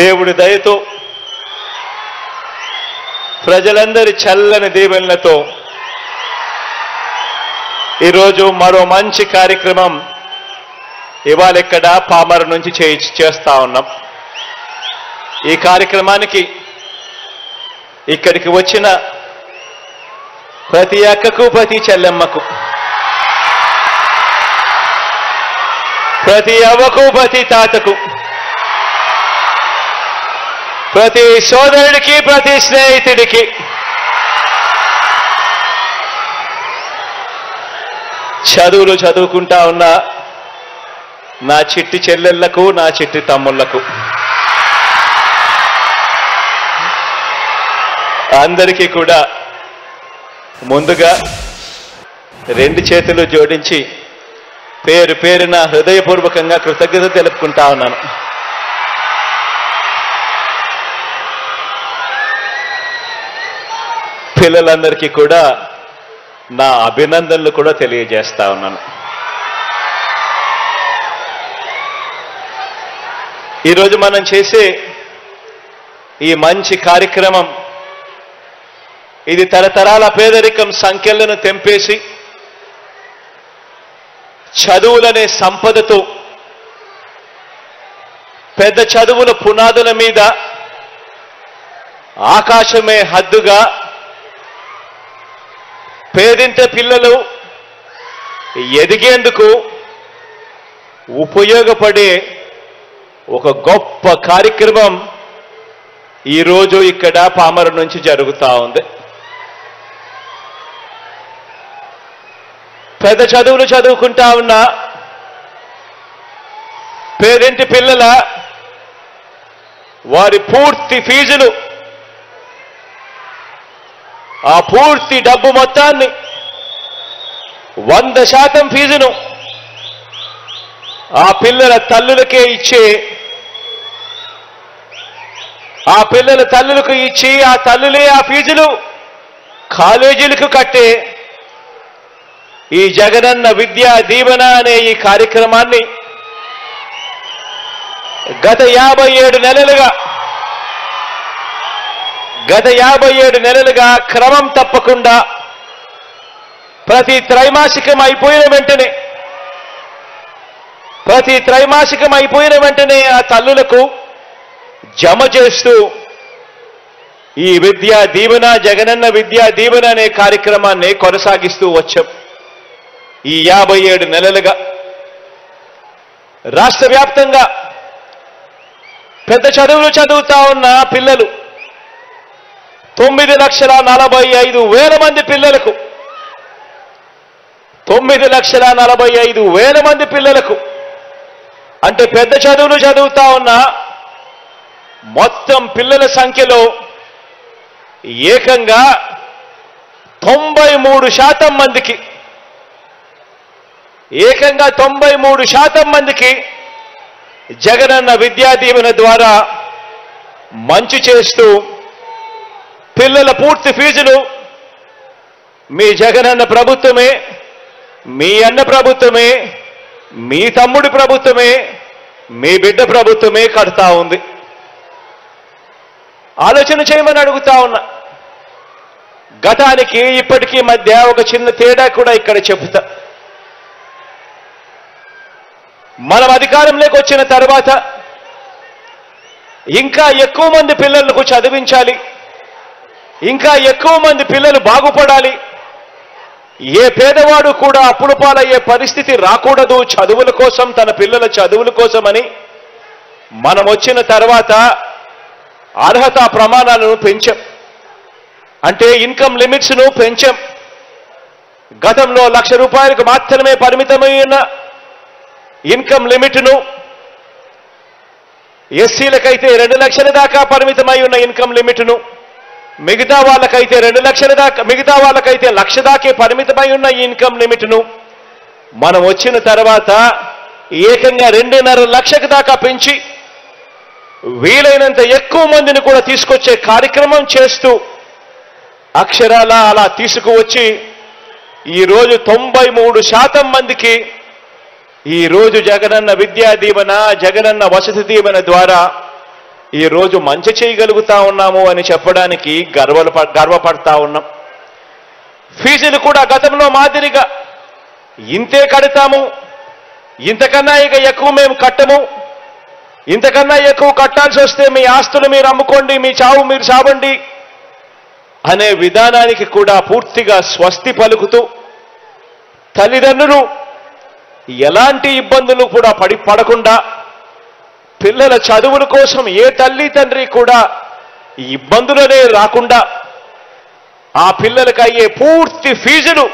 దేవుడి దయతో ప్రజలందరి చల్లని దీవెనలతో ఈరోజు మరో మంచి కార్యక్రమం ఇవాళ ఇక్కడ పామరు నుంచి చేస్తా ఉన్నాం. ఈ కార్యక్రమానికి ఇక్కడికి వచ్చిన ప్రతి అక్కకు, ప్రతి చెల్లెమ్మకు, ప్రతి అవ్వకు, ప్రతి తాతకు, ప్రతి సోదరుడికి, ప్రతి స్నేహితుడికి చదువులు చదువుకుంటా ఉన్న నా చిట్టి చెల్లెళ్లకు, నా చిట్టి తమ్ముళ్లకు అందరికీ కూడా ముందుగా రెండు చేతులు జోడించి పేరు పేరున హృదయపూర్వకంగా కృతజ్ఞత తెలుపుకుంటా ఉన్నాను. పిల్లలందరికీ కూడా నా అభినందనలు కూడా తెలియజేస్తా ఉన్నాను. ఈరోజు మనం చేసే ఈ మంచి కార్యక్రమం ఇది తరతరాల పేదరికం సంఖ్యలను తెంపేసి చదువులనే సంపదతో పెద్ద చదువుల పునాదుల మీద ఆకాశమే హద్దుగా పేదింట పిల్లలు ఎదిగేందుకు ఉపయోగపడే ఒక గొప్ప కార్యక్రమం ఈరోజు ఇక్కడ పామరు నుంచి జరుగుతూ ఉంది. పెద్ద చదువులు చదువుకుంటా ఉన్న పేదింటి పిల్లల వారి పూర్తి ఫీజులు, ఆ పూర్తి డబ్బు మొత్తాన్ని 100% ఫీజును ఆ పిల్లల తల్లులకే ఇచ్చే, ఆ పిల్లల తల్లులకు ఇచ్చి ఆ తల్లులే ఆ ఫీజులు కాలేజీలకు కట్టే ఈ జగనన్న విద్యా దీవెన అనే ఈ కార్యక్రమాన్ని గత 57 నెలలుగా క్రమం తప్పకుండా ప్రతి త్రైమాసికం అయిపోయిన వెంటనే ఆ తల్లులకు జమ చేస్తూ ఈ విద్యా దీవెన, జగనన్న విద్యా దీవెన అనే కార్యక్రమాన్ని కొనసాగిస్తూ వచ్చాం. ఈ 57 నెలలుగా రాష్ట్ర వ్యాప్తంగా పెద్ద చదువులు చదువుతా ఉన్న పిల్లలు 9,45,000 మంది పిల్లలకు 9,45,000 మంది పిల్లలకు అంటే పెద్ద చదువులు చదువుతా ఉన్న మొత్తం పిల్లల సంఖ్యలో ఏకంగా 93% మందికి, ఏకంగా 93% మందికి జగనన్న విద్యా దీవెన ద్వారా మంచి చేస్తూ పిల్లల పూర్తి ఫీజులు మీ జగనన్న ప్రభుత్వమే, మీ అన్న ప్రభుత్వమే, మీ తమ్ముడి ప్రభుత్వమే, మీ బిడ్డ ప్రభుత్వమే కడతా ఉంది. ఆలోచన చేయమని అడుగుతా ఉన్నా. గతానికి ఇప్పటికీ మధ్య ఒక చిన్న తేడా కూడా ఇక్కడ చెబుతా. మనం అధికారంలోకి వచ్చిన తర్వాత ఇంకా ఎక్కువ మంది పిల్లలకు చదివించాలి, ఇంకా ఎక్కువ మంది పిల్లలు బాగుపడాలి, ఏ పేదవాడు కూడా అప్పుల పాలయ్యే పరిస్థితి రాకూడదు చదువుల కోసం, తన పిల్లల చదువుల కోసమని మనం వచ్చిన తర్వాత అర్హత ప్రమాణాలను పెంచాం. అంటే ఇన్కమ్ లిమిట్స్ను పెంచాం. గతంలో ₹1,00,000 మాత్రమే పరిమితమైన ఇన్కమ్ లిమిట్ను ఎస్సీలకైతే 2 లక్షల దాకా పరిమితమై ఉన్న ఇన్కమ్ లిమిట్ను, మిగతా వాళ్ళకైతే 2 లక్షల దాకా, మిగతా వాళ్ళకైతే 1,00,000 దాకే పరిమితమై ఉన్న ఇన్కమ్ లిమిట్ను మనం వచ్చిన తర్వాత ఏకంగా 2.5 లక్షల దాకా పెంచి వీలైనంత ఎక్కువ మందిని కూడా తీసుకొచ్చే కార్యక్రమం చేస్తూ అక్షరాల అలా తీసుకువచ్చి ఈరోజు 93% మందికి ఈరోజు జగనన్న విద్యా దీవెన, జగనన్న వసతి దీవెన ద్వారా ఈరోజు మంచి చేయగలుగుతా ఉన్నాము అని చెప్పడానికి గర్వపడతా ఉన్నాం. ఫీజులు కూడా గతంలో మాదిరిగా ఇంతే కడతాము, ఇంతకన్నా ఇక ఎక్కువ మేము కట్టము, ఇంతకన్నా ఎక్కువ కట్టాల్సి వస్తే మీ ఆస్తులు మీరు అమ్ముకోండి, మీ చావు మీరు చావండి అనే విధానానికి కూడా పూర్తిగా స్వస్తి పలుకుతూ తల్లిదండ్రులు ఎలాంటి ఇబ్బందులు కూడా పడకుండా పిల్లల చదువుల కోసం ఏ తల్లి తండ్రి కూడా ఇబ్బందులనే రాకుండా ఆ పిల్లలకు అయ్యే పూర్తి ఫీజులు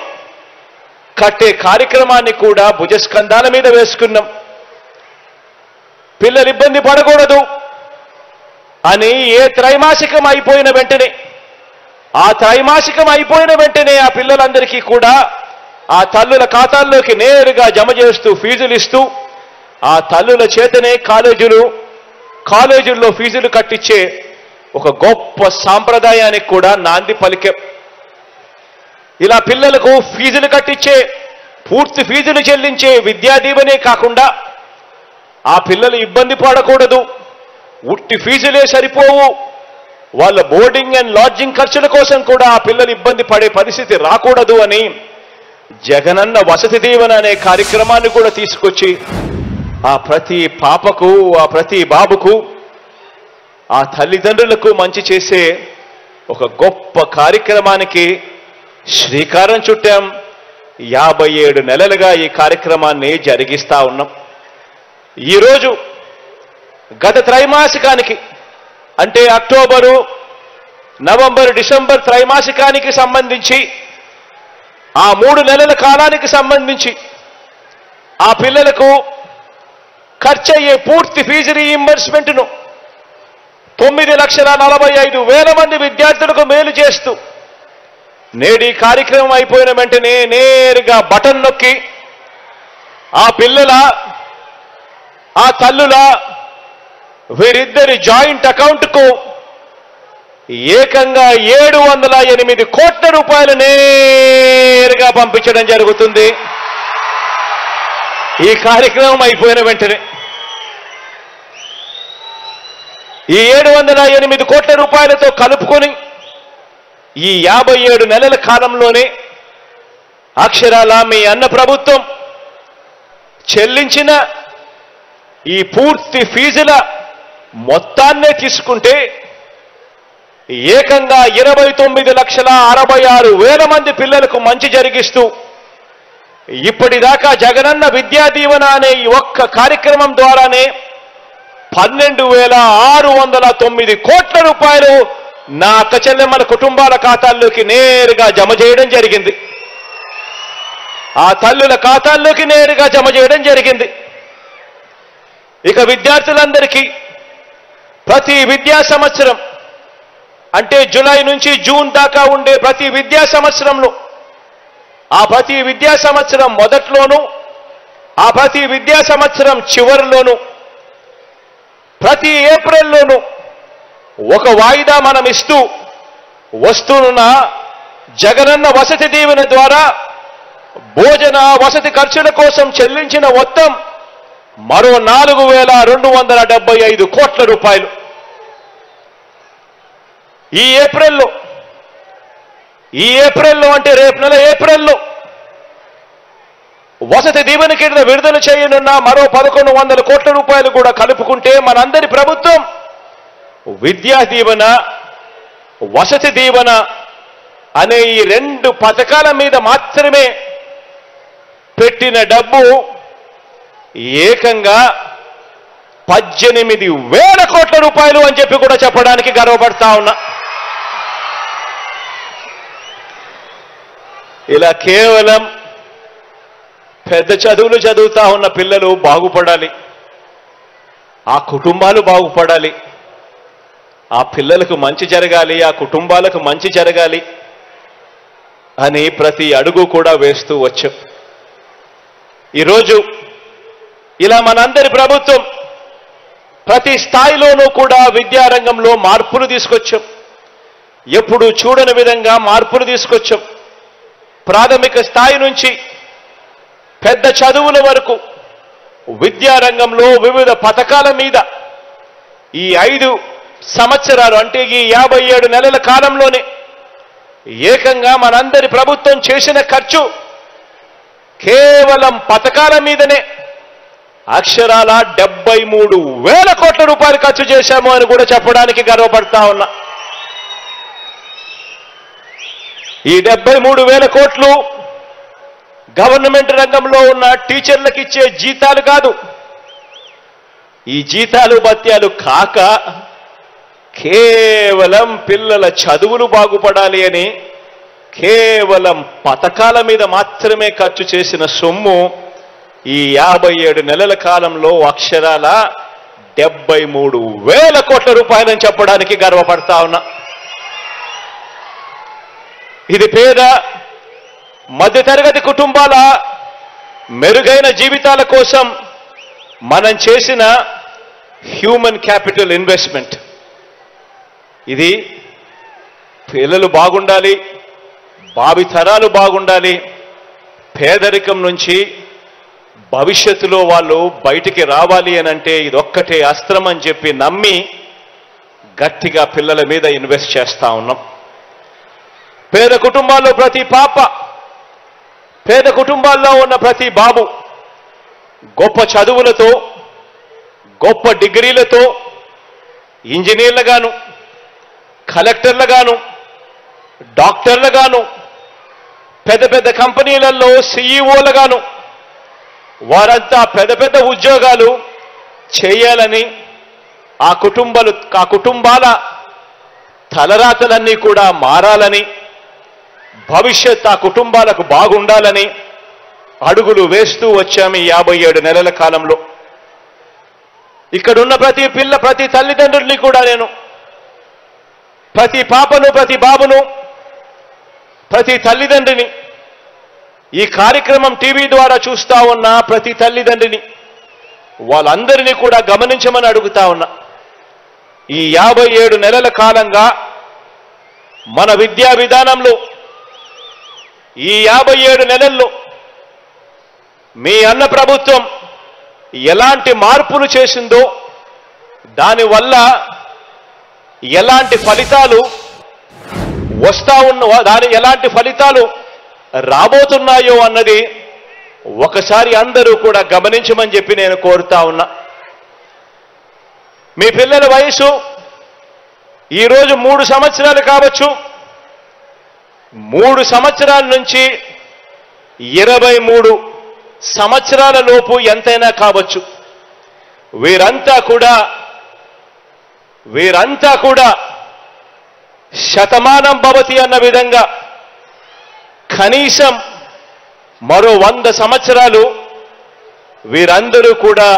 కట్టే కార్యక్రమాన్ని కూడా భుజస్కంధాల మీద వేసుకున్నాం. పిల్లలు ఇబ్బంది పడకూడదు అని ఏ త్రైమాసికం అయిపోయిన వెంటనే ఆ పిల్లలందరికీ కూడా ఆ తల్లుల ఖాతాల్లోకి నేరుగా జమ చేస్తూ ఫీజులు ఇస్తూ ఆ తల్లుల చేతనే కాలేజీల్లో ఫీజులు కట్టించే ఒక గొప్ప సాంప్రదాయానికి కూడా నాంది పలికే. ఇలా పిల్లలకు ఫీజులు కట్టించే, పూర్తి ఫీజులు చెల్లించే విద్యా దీవెనే కాకుండా ఆ పిల్లలు ఇబ్బంది పడకూడదు, ఉట్టి ఫీజులే సరిపోవు, వాళ్ళ బోర్డింగ్ అండ్ లాడ్జింగ్ ఖర్చుల కోసం కూడా ఆ పిల్లలు ఇబ్బంది పడే పరిస్థితి రాకూడదు అని జగనన్న వసతి దీవెన అనే కార్యక్రమాన్ని కూడా తీసుకొచ్చి ఆ ప్రతి పాపకు, ఆ ప్రతి బాబుకు, ఆ తల్లిదండ్రులకు మంచి చేసే ఒక గొప్ప కార్యక్రమానికి శ్రీకారం చుట్టాం. 57 నెలలుగా ఈ కార్యక్రమాన్ని జరిగిస్తా ఉన్నాం. ఈరోజు గత త్రైమాసికానికి అంటే అక్టోబరు, నవంబరు, డిసెంబర్ త్రైమాసికానికి సంబంధించి ఆ 3 నెలల కాలానికి సంబంధించి ఆ పిల్లలకు ఖర్చయ్యే పూర్తి ఫీజు రీయింబర్స్మెంట్ను 9,45,000 మంది విద్యార్థులకు మేలు చేస్తూ నేడు ఈ కార్యక్రమం అయిపోయిన వెంటనే నేరుగా బటన్ నొక్కి ఆ పిల్లల, ఆ తల్లుల, వీరిద్దరి జాయింట్ అకౌంట్కు ఏకంగా 708 కోట్ల రూపాయలు నేరుగా పంపించడం జరుగుతుంది. ఈ కార్యక్రమం అయిపోయిన వెంటనే ఈ 708 కోట్ల రూపాయలతో కలుపుకొని ఈ 57 నెలల కాలంలోనే అక్షరాల మీ అన్న ప్రభుత్వం చెల్లించిన ఈ పూర్తి ఫీజుల మొత్తాన్నే తీసుకుంటే ఏకంగా 29,66,000 మంది పిల్లలకు మంచి జరిగిస్తూ ఇప్పటిదాకా జగనన్న విద్యా దీవెన అనే ఈ ఒక్క కార్యక్రమం ద్వారానే 12,609 కోట్ల రూపాయలు నా అక్క చెల్లెమ్మల కుటుంబాల ఖాతాల్లోకి నేరుగా జమ చేయడం జరిగింది. ఆ తల్లుల ఖాతాల్లోకి నేరుగా జమ చేయడం జరిగింది. ఇక విద్యార్థులందరికీ ప్రతి విద్యా సంవత్సరం అంటే జూలై నుంచి జూన్ దాకా ఉండే ప్రతి విద్యా సంవత్సరంలో ఆ ప్రతి విద్యా సంవత్సరం మొదట్లోనూ ఆ ప్రతి విద్యా సంవత్సరం చివరిలోనూ ప్రతి ఏప్రిల్లోనూ ఒక వాయిదా మనం ఇస్తూ వస్తున్న జగనన్న వసతి దీవెన ద్వారా భోజన వసతి ఖర్చుల కోసం చెల్లించిన మొత్తం మరో 4,275 కోట్ల రూపాయలు. ఈ ఏప్రిల్లో అంటే రేపు నెల ఏప్రిల్లో వసతి దీవెన కింద విడుదల చేయనున్న మరో 1,100 కోట్ల రూపాయలు కూడా కలుపుకుంటే మనందరి ప్రభుత్వం విద్యా దీవెన, వసతి దీవెన అనే ఈ 2 పథకాల మీద మాత్రమే పెట్టిన డబ్బు ఏకంగా 18,000 కోట్ల రూపాయలు అని చెప్పి కూడా చెప్పడానికి గర్వపడతా ఉన్నా. ఇలా కేవలం పెద్ద చదువులు చదువుతా ఉన్న పిల్లలు బాగుపడాలి, ఆ కుటుంబాలు బాగుపడాలి, ఆ పిల్లలకు మంచి జరగాలి, ఆ కుటుంబాలకు మంచి జరగాలి అని ప్రతి అడుగు కూడా వేస్తూ వచ్చాం. ఈరోజు ఇలా మనందరి ప్రభుత్వం ప్రతి స్థాయిలోనూ కూడా విద్యారంగంలో మార్పులు తీసుకొచ్చాం. ఎప్పుడు చూడని విధంగా మార్పులు తీసుకొచ్చాం. ప్రాథమిక స్థాయి నుంచి పెద్ద చదువుల వరకు విద్యారంగంలో వివిధ పథకాల మీద ఈ 5 సంవత్సరాలు అంటే ఈ 57 నెలల కాలంలోనే ఏకంగా మనందరి ప్రభుత్వం చేసిన ఖర్చు కేవలం పథకాల మీదనే అక్షరాల 73,000 కోట్ల రూపాయలు ఖర్చు చేశాము అని కూడా చెప్పడానికి గర్వపడతా ఉన్నా. ఈ 73,000 కోట్లు గవర్నమెంట్ రంగంలో ఉన్న టీచర్లకు ఇచ్చే జీతాలు కాదు. ఈ జీతాలు భత్యాలు కాక కేవలం పిల్లల చదువులు బాగుపడాలి అని కేవలం పథకాల మీద మాత్రమే ఖర్చు చేసిన సొమ్ము ఈ 57 నెలల కాలంలో అక్షరాల 73,000 కోట్ల రూపాయలని చెప్పడానికి గర్వపడతా ఉన్నా. ఇది పేద మధ్యతరగతి కుటుంబాల మెరుగైన జీవితాల కోసం మనం చేసిన హ్యూమన్ క్యాపిటల్ ఇన్వెస్ట్మెంట్. ఇది పిల్లలు బాగుండాలి, భావితరాలు బాగుండాలి, పేదరికం నుంచి భవిష్యత్తులో వాళ్ళు బయటికి రావాలి అని అంటే ఇదొక్కటే అస్త్రం అని చెప్పి నమ్మి గట్టిగా పిల్లల మీద ఇన్వెస్ట్ చేస్తా ఉన్నాం. పేద కుటుంబాల్లో ప్రతి పాప, పేద కుటుంబాల్లో ఉన్న ప్రతి బాబు గొప్ప చదువులతో, గొప్ప డిగ్రీలతో ఇంజనీర్లుగాను, కలెక్టర్లుగాను, డాక్టర్లుగాను, పెద్ద పెద్ద కంపెనీలలో సీఈఓలుగాను వారంతా పెద్ద పెద్ద ఉద్యోగాలు చేయాలని ఆ కుటుంబాల తలరాతలన్నీ కూడా మారాలని, భవిష్యత్ ఆ కుటుంబాలకు బాగుండాలని అడుగులు వేస్తూ వచ్చాము ఈ 57 నెలల కాలంలో. ఇక్కడున్న ప్రతి తల్లిదండ్రుల్ని కూడా నేను, ప్రతి పాపను, ప్రతి బాబును, ప్రతి తల్లిదండ్రిని, ఈ కార్యక్రమం టీవీ ద్వారా చూస్తా ఉన్న ప్రతి తల్లిదండ్రిని, వాళ్ళందరినీ కూడా గమనించమని అడుగుతా ఉన్నా. ఈ 57 నెలల కాలంగా మన విద్యా విధానంలో ఈ 57 నెలల్లో మీ అన్న ప్రభుత్వం ఎలాంటి మార్పులు చేసిందో, దానివల్ల ఎలాంటి ఫలితాలు ఎలాంటి ఫలితాలు రాబోతున్నాయో అన్నది ఒకసారి అందరూ కూడా గమనించమని చెప్పి నేను కోరుతా ఉన్నా. మీ పిల్లల వయసు ఈరోజు 3 సంవత్సరాలు కావచ్చు, 3 సంవత్సరాల నుంచి 23 సంవత్సరాల లోపు ఎంతైనా కావచ్చు. వీరంతా కూడా శతమానం భవతి అన్న విధంగా కనీసం మరో 100 సంవత్సరాలు వీరందరూ కూడా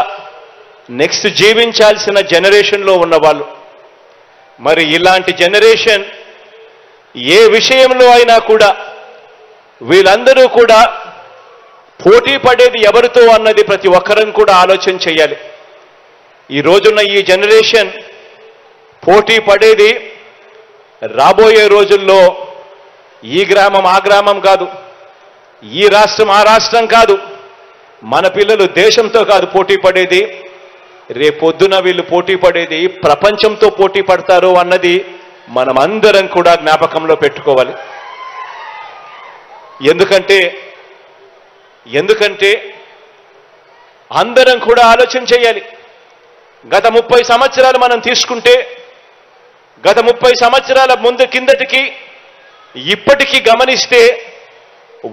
నెక్స్ట్ జీవించాల్సిన జనరేషన్లో ఉన్నవాళ్ళు. మరి ఇలాంటి జనరేషన్ ఏ విషయంలో అయినా కూడా వీళ్ళందరూ కూడా పోటీ పడేది ఎవరితో అన్నది ప్రతి ఒక్కరం కూడా ఆలోచన చేయాలి. ఈ రోజున్న ఈ జనరేషన్ పోటీ పడేది రాబోయే రోజుల్లో ఈ గ్రామం ఆ గ్రామం కాదు, ఈ రాష్ట్రం ఆ రాష్ట్రం కాదు, మన పిల్లలు దేశంతో కాదు పోటీ పడేది, రేపొద్దున వీళ్ళు పోటీ పడేది ప్రపంచంతో పోటీ పడతారు అన్నది మనమందరం కూడా జ్ఞాపకంలో పెట్టుకోవాలి. ఎందుకంటే అందరం కూడా ఆలోచన చేయాలి. గత 30 సంవత్సరాలు మనం తీసుకుంటే, గత 30 సంవత్సరాల కిందటికి ఇప్పటికీ గమనిస్తే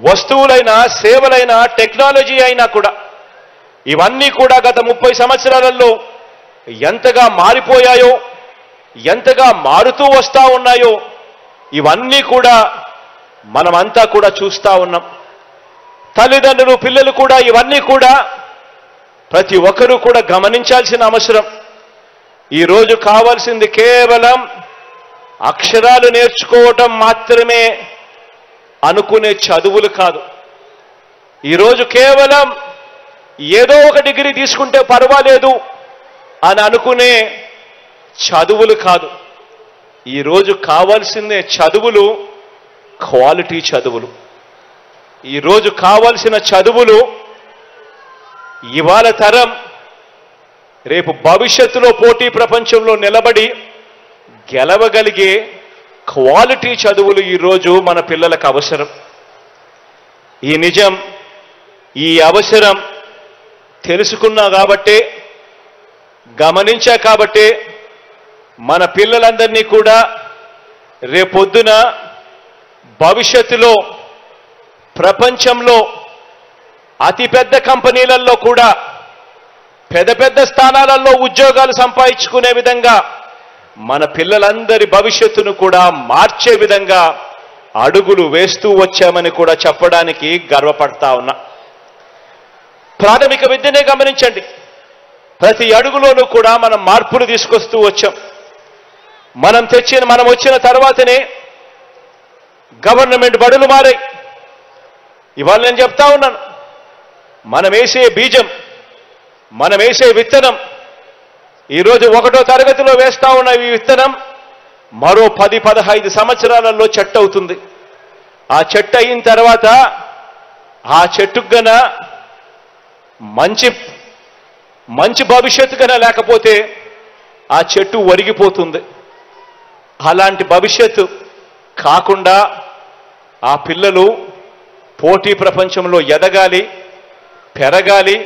వస్తువులైనా, సేవలైనా, టెక్నాలజీ అయినా కూడా ఇవన్నీ కూడా గత 30 సంవత్సరాలలో ఎంతగా మారిపోయాయో, ఎంతగా మారుతూ వస్తా ఉన్నాయో ఇవన్నీ కూడా మనమంతా కూడా చూస్తా ఉన్నాం. తల్లిదండ్రులు, పిల్లలు కూడా ఇవన్నీ కూడా ప్రతి ఒక్కరూ కూడా గమనించాల్సిన అవసరం. ఈరోజు కావాల్సింది కేవలం అక్షరాలు నేర్చుకోవటం మాత్రమే అనుకునే చదువులు కాదు. ఈరోజు కేవలం ఏదో ఒక డిగ్రీ తీసుకుంటే పర్వాలేదు అని అనుకునే చదువులు కాదు. ఈరోజు కావాల్సిందే చదువులు, క్వాలిటీ చదువులు. ఈరోజు కావాల్సిన చదువులు ఇవాళ తరం రేపు భవిష్యత్తులో పోటీ ప్రపంచంలో నిలబడి గెలవగలిగే క్వాలిటీ చదువులు ఈరోజు మన పిల్లలకు అవసరం. ఈ నిజం, ఈ అవసరం తెలుసుకున్నా కాబట్టే, గమనించా కాబట్టే మన పిల్లలందరినీ కూడా రేపొద్దున భవిష్యత్తులో ప్రపంచంలో అతిపెద్ద కంపెనీలలో కూడా పెద్ద పెద్ద స్థానాలలో ఉద్యోగాలు సంపాదించుకునే విధంగా మన పిల్లలందరి భవిష్యత్తును కూడా మార్చే విధంగా అడుగులు వేస్తూ వచ్చామని కూడా చెప్పడానికి గర్వపడతా ఉన్నా. ప్రాథమిక విద్యనే గమనించండి, ప్రతి అడుగులోనూ కూడా మనం మార్పులు తీసుకొస్తూ వచ్చాం. మనం వచ్చిన తర్వాతనే గవర్నమెంట్ బడులు మారాయి. ఇవాళ నేను చెప్తా ఉన్నాను, మనం వేసే బీజం, మనం వేసే విత్తనం, ఈరోజు 1వ తరగతిలో వేస్తా ఉన్న ఈ విత్తనం మరో 10-15 సంవత్సరాలలో చెట్టు అవుతుంది. ఆ చెట్టు అయిన తర్వాత ఆ చెట్టుకు గన మంచి భవిష్యత్తు గన లేకపోతే ఆ చెట్టు ఒరిగిపోతుంది. అలాంటి భవిష్యత్తు కాకుండా ఆ పిల్లలు పోటీ ప్రపంచంలో ఎదగాలి, పెరగాలి.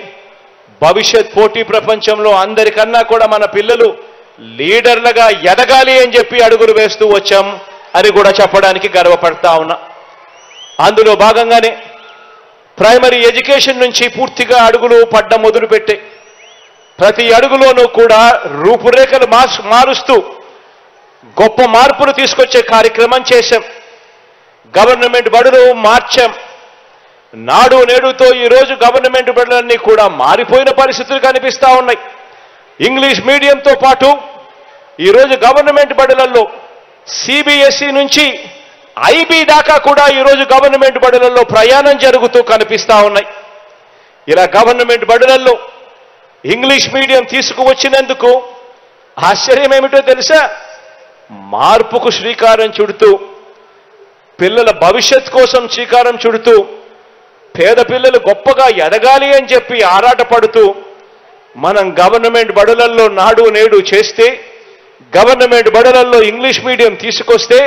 భవిష్యత్ పోటీ ప్రపంచంలో అందరికన్నా కూడా మన పిల్లలు లీడర్లుగా ఎదగాలి అని చెప్పి అడుగులు వేస్తూ వచ్చాం అని కూడా చెప్పడానికి గర్వపడతా ఉన్నా. అందులో భాగంగానే ప్రైమరీ ఎడ్యుకేషన్ నుంచి పూర్తిగా అడుగులు పడ్డం మొదలుపెట్టే ప్రతి అడుగులోనూ కూడా రూపురేఖలు మారుస్తూ గొప్ప మార్పులు తీసుకొచ్చే కార్యక్రమం చేశాం. గవర్నమెంట్ బడులు మార్చాం. నాడు నేడుతో ఈరోజు గవర్నమెంట్ బడులన్నీ కూడా మారిపోయిన పరిస్థితులు కనిపిస్తా ఉన్నాయి. ఇంగ్లీష్ మీడియంతో పాటు ఈరోజు గవర్నమెంట్ బడులలో సిబిఎస్ఈ నుంచి ఐబీ దాకా కూడా ఈరోజు గవర్నమెంట్ బడులలో ప్రయాణం జరుగుతూ కనిపిస్తా ఉన్నాయి. ఇలా గవర్నమెంట్ బడులలో ఇంగ్లీష్ మీడియం తీసుకువచ్చినందుకు ఆశ్చర్యం ఏమిటో తెలుసా? మార్పుకు శ్రీకారం చుడుతూ, పిల్లల భవిష్యత్ కోసం శ్రీకారం చుడుతూ, పేద పిల్లలు గొప్పగా ఎదగాలి అని చెప్పి ఆరాటపడుతూ మనం గవర్నమెంట్ బడులలో నాడు నేడు చేస్తే, గవర్నమెంట్ బడులలో ఇంగ్లీష్ మీడియం తీసుకొస్తే,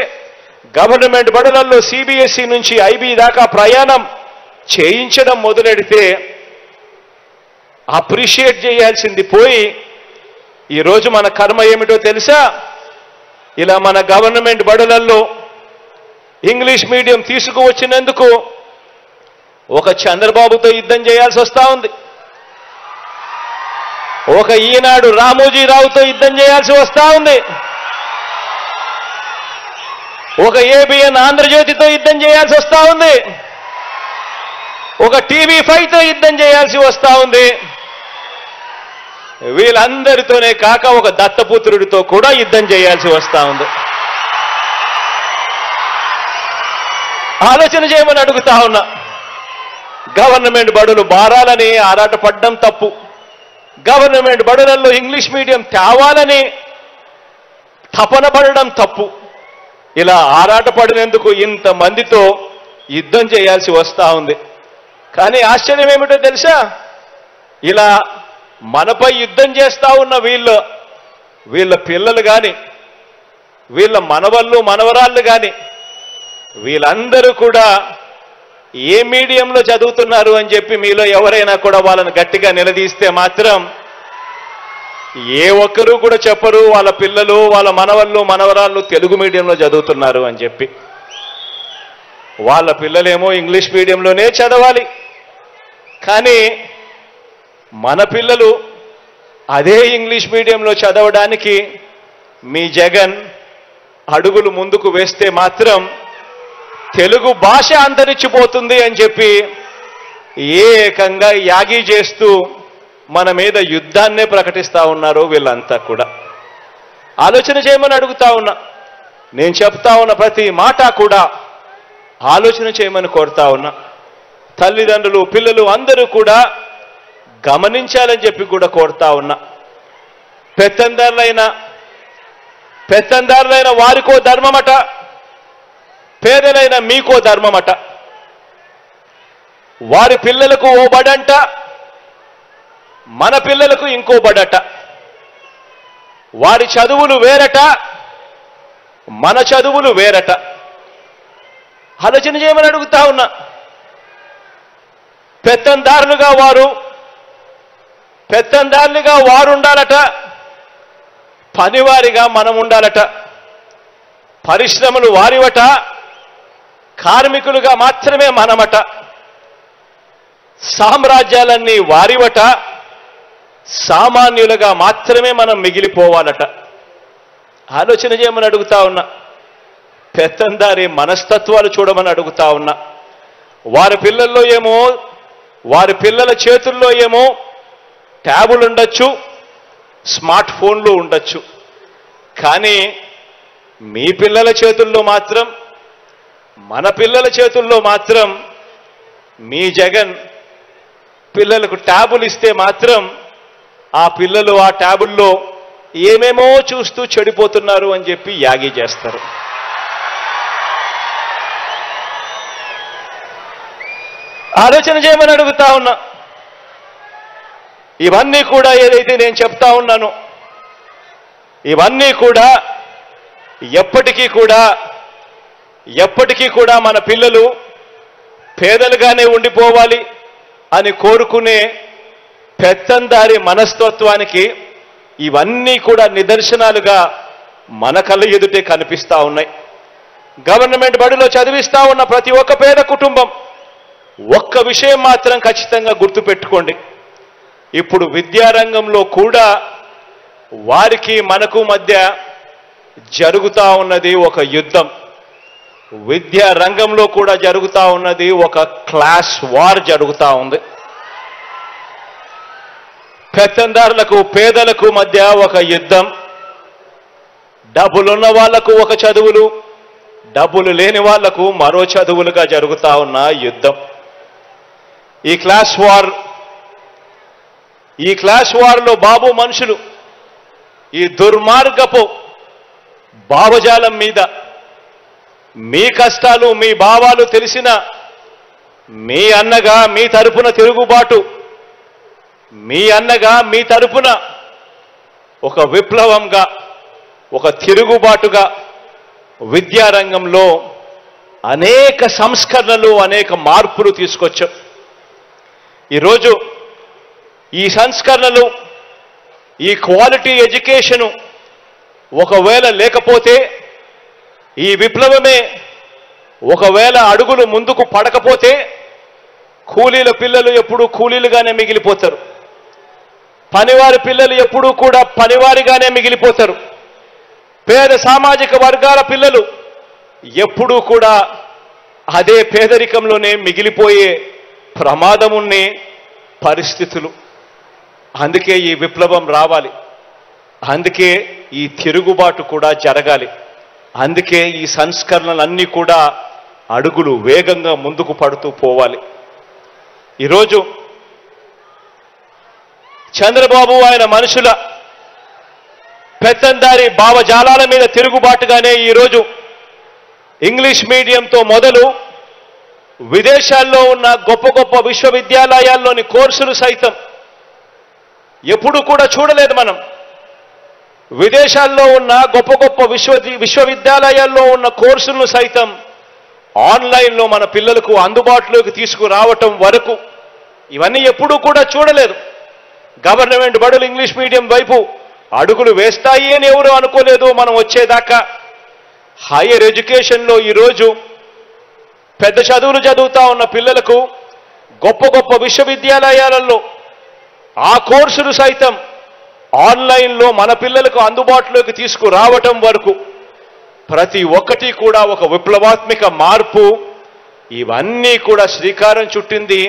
గవర్నమెంట్ బడులలో సిబిఎస్ఈ నుంచి ఐబీ దాకా ప్రయాణం చేయించడం మొదలెడితే అప్రిషియేట్ చేయాల్సింది పోయి ఈరోజు మన కర్మ ఏమిటో తెలుసా? ఇలా మన గవర్నమెంట్ బడులలో ఇంగ్లీష్ మీడియం తీసుకువచ్చినందుకు ఒక చంద్రబాబుతో యుద్ధం చేయాల్సి వస్తా ఉంది, ఒక ఈనాడు రామోజీరావుతో యుద్ధం చేయాల్సి వస్తా ఉంది, ఒక ఏబిఎన్ ఆంధ్రజ్యోతితో యుద్ధం చేయాల్సి వస్తా ఉంది, ఒక టీవీ5తో యుద్ధం చేయాల్సి వస్తా ఉంది. వీళ్ళందరితోనే కాక ఒక దత్తపుత్రుడితో కూడా యుద్ధం చేయాల్సి వస్తా ఉంది. ఆలోచన చేయమని అడుగుతా ఉన్నా. గవర్నమెంట్ బడులు బారాలని ఆరాటపడ్డం తప్పు. గవర్నమెంట్ బడులలో ఇంగ్లీష్ మీడియం తేవాలని తపన పడడం తప్పు. ఇలా ఆరాటపడినందుకు ఇంతమందితో యుద్ధం చేయాల్సి వస్తా ఉంది. కానీ ఆశ్చర్యం ఏమిటో తెలుసా? ఇలా మనపై యుద్ధం చేస్తా ఉన్న వీళ్ళ పిల్లలు కానీ, వీళ్ళ మనవళ్ళు మనవరాళ్ళు కానీ, వీళ్ళందరూ కూడా ఏ మీడియంలో చదువుతున్నారు అని చెప్పి మీలో ఎవరైనా కూడా వాళ్ళని గట్టిగా నిలదీస్తే మాత్రం ఏ ఒక్కరూ కూడా చెప్పరు వాళ్ళ పిల్లలు, వాళ్ళ మనవళ్ళు మనవరాళ్ళు తెలుగు మీడియంలో చదువుతున్నారు అని చెప్పి. వాళ్ళ పిల్లలేమో ఇంగ్లీష్ మీడియంలోనే చదవాలి. కానీ మన పిల్లలు అదే ఇంగ్లీష్ మీడియంలో చదవడానికి మీ జగన్ అడుగులు ముందుకు వేస్తే మాత్రం తెలుగు భాష అంతరించిపోతుంది అని చెప్పి ఏకంగా యాగి చేస్తూ మన మీద యుద్ధాన్నే ప్రకటిస్తా ఉన్నారు వీళ్ళంతా కూడా. ఆలోచన చేయమని అడుగుతా ఉన్నా. నేను చెప్తా ఉన్న ప్రతి మాట కూడా ఆలోచన చేయమని కోరుతా ఉన్నా. తల్లిదండ్రులు, పిల్లలు అందరూ కూడా గమనించాలని చెప్పి కూడా కోరుతా ఉన్నా. పెత్తందారులైన వారికో ధర్మమట, పేదలైన మీకో ధర్మమట. వారి పిల్లలకు ఓ బడంట, మన పిల్లలకు ఇంకో బడట. వారి చదువులు వేరట, మన చదువులు వేరట. ఆలోచన చేయమని అడుగుతా ఉన్నా. పెత్తందారులుగా వారు ఉండాలట, పనివారిగా మనం ఉండాలట. పరిశ్రమలు వారివట, కార్మికులుగా మాత్రమే మనమట. సామ్రాజ్యాలన్నీ వారివట, సామాన్యులుగా మాత్రమే మనం మిగిలిపోవాలట. ఆలోచన చేయమని అడుగుతా ఉన్నా. పెత్తందారి మనస్తత్వాలు చూడమని అడుగుతా ఉన్నా. వారి పిల్లల చేతుల్లో ఏమో ట్యాబులు ఉండొచ్చు, స్మార్ట్ ఫోన్లు ఉండొచ్చు. కానీ మీ పిల్లల చేతుల్లో మాత్రం, మన పిల్లల చేతుల్లో మాత్రం మీ జగన్ పిల్లలకు ట్యాబులు ఇస్తే మాత్రం ఆ పిల్లలు ఆ ట్యాబుల్లో ఏమేమో చూస్తూ చెడిపోతున్నారు అని చెప్పి యాగి చేస్తారు. ఆలోచన చేయమని అడుగుతా ఉన్నా. ఇవన్నీ కూడా ఏదైతే నేను చెప్తా ఉన్నానో ఇవన్నీ కూడా ఎప్పటికీ కూడా మన పిల్లలు పేదలుగానే ఉండిపోవాలి అని కోరుకునే పెత్తందారి మనస్తత్వానికి ఇవన్నీ కూడా నిదర్శనాలుగా మన కళ్ళ ఎదుటే కనిపిస్తా ఉన్నాయి. గవర్నమెంట్ బడిలో చదివిస్తా ఉన్న ప్రతి ఒక్క పేద కుటుంబం ఒక్క విషయం మాత్రం ఖచ్చితంగా గుర్తుపెట్టుకోండి. ఇప్పుడు విద్యారంగంలో కూడా వారికి మనకు మధ్య జరుగుతా ఉన్నది ఒక యుద్ధం. విద్యా రంగంలో కూడా జరుగుతా ఉన్నది ఒక క్లాస్ వార్ జరుగుతా ఉంది. పెత్తందారులకు పేదలకు మధ్య ఒక యుద్ధం. డబ్బులున్న వాళ్లకు ఒక చదువులు, డబ్బులు లేని వాళ్లకు మరో చదువులుగా జరుగుతా ఉన్న యుద్ధం. ఈ క్లాస్ వార్లో బాబు మనుషులు ఈ దుర్మార్గపు భావజాలం మీద మీ కష్టాలు మీ భావాలు తెలిసిన మీ అన్నగా మీ తరపున తిరుగుబాటు, మీ అన్నగా మీ తరపున ఒక విప్లవంగా ఒక తిరుగుబాటుగా విద్యారంగంలో అనేక సంస్కరణలు అనేక మార్పులు తీసుకొచ్చాం. ఈరోజు ఈ సంస్కరణలు ఈ క్వాలిటీ ఎడ్యుకేషను ఒకవేళ లేకపోతే, ఈ విప్లవమే ఒకవేళ అడుగులు ముందుకు పడకపోతే కూలీల పిల్లలు ఎప్పుడూ కూలీలుగానే మిగిలిపోతారు. పనివారి పిల్లలు ఎప్పుడూ కూడా పనివారిగానే మిగిలిపోతారు. పేద సామాజిక వర్గాల పిల్లలు ఎప్పుడూ కూడా అదే పేదరికంలోనే మిగిలిపోయే ప్రమాదం ఉన్న పరిస్థితులు. అందుకే ఈ విప్లవం రావాలి, అందుకే ఈ తిరుగుబాటు కూడా జరగాలి, అందుకే ఈ సంస్కరణలన్నీ కూడా అడుగులు వేగంగా ముందుకు పడుతూ పోవాలి. ఈరోజు చంద్రబాబు ఆయన మనుషుల పెత్తందారి భావజాలాల మీద తిరుగుబాటుగానే ఈరోజు ఇంగ్లీష్ మీడియంతో మొదలు విదేశాల్లో ఉన్న గొప్ప గొప్ప విశ్వవిద్యాలయాల్లోని కోర్సులు సైతం ఎప్పుడు కూడా చూడలేదు మనం. విదేశాల్లో ఉన్న గొప్ప గొప్ప విశ్వవిద్యాలయాల్లో ఉన్న కోర్సులను సైతం ఆన్లైన్లో మన పిల్లలకు అందుబాటులోకి తీసుకురావటం వరకు ఇవన్నీ ఎప్పుడూ కూడా చూడలేదు. గవర్నమెంట్ బడులు ఇంగ్లీష్ మీడియం వైపు అడుగులు వేస్తాయి అని ఎవరు అనుకోలేదు మనం వచ్చేదాకా. హైయర్ ఎడ్యుకేషన్లో ఈరోజు పెద్ద చదువులు చదువుతా ఉన్న పిల్లలకు గొప్ప గొప్ప విశ్వవిద్యాలయాలలో ఆ కోర్సులు సైతం ఆన్లైన్లో మన పిల్లలకు అందుబాటులోకి తీసుకురావటం వరకు ప్రతి ఒక్కటి కూడా ఒక విప్లవాత్మక మార్పు. ఇవన్నీ కూడా శ్రీకారం చుట్టింది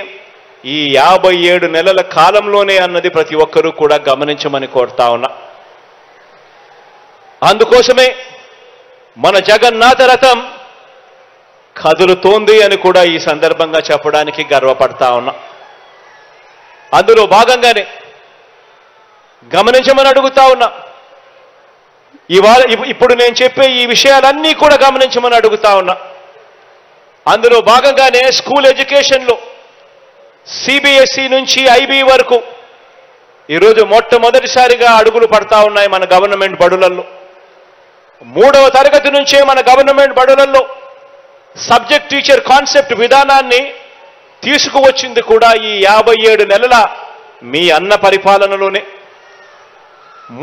ఈ 57 నెలల కాలంలోనే అన్నది ప్రతి ఒక్కరూ కూడా గమనించమని కోరుతా ఉన్నా. అందుకోసమే మన జగన్నాథ రథం కదులుతోంది అని కూడా ఈ సందర్భంగా చెప్పడానికి గర్వపడతా ఉన్నా. అందులో భాగంగానే గమనించమని అడుగుతా ఉన్నా. ఇప్పుడు నేను చెప్పే ఈ విషయాలన్నీ కూడా గమనించమని అడుగుతా ఉన్నా. అందులో భాగంగానే స్కూల్ ఎడ్యుకేషన్లో సిబిఎస్ఈ నుంచి ఐబీ వరకు ఈరోజు మొట్టమొదటిసారిగా అడుగులు పడతా ఉన్నాయి మన గవర్నమెంట్ బడులలో. 3వ తరగతి నుంచే మన గవర్నమెంట్ బడులలో సబ్జెక్ట్ టీచర్ కాన్సెప్ట్ విధానాన్ని తీసుకువచ్చింది కూడా ఈ 57 నెలల మీ అన్న పరిపాలనలోనే.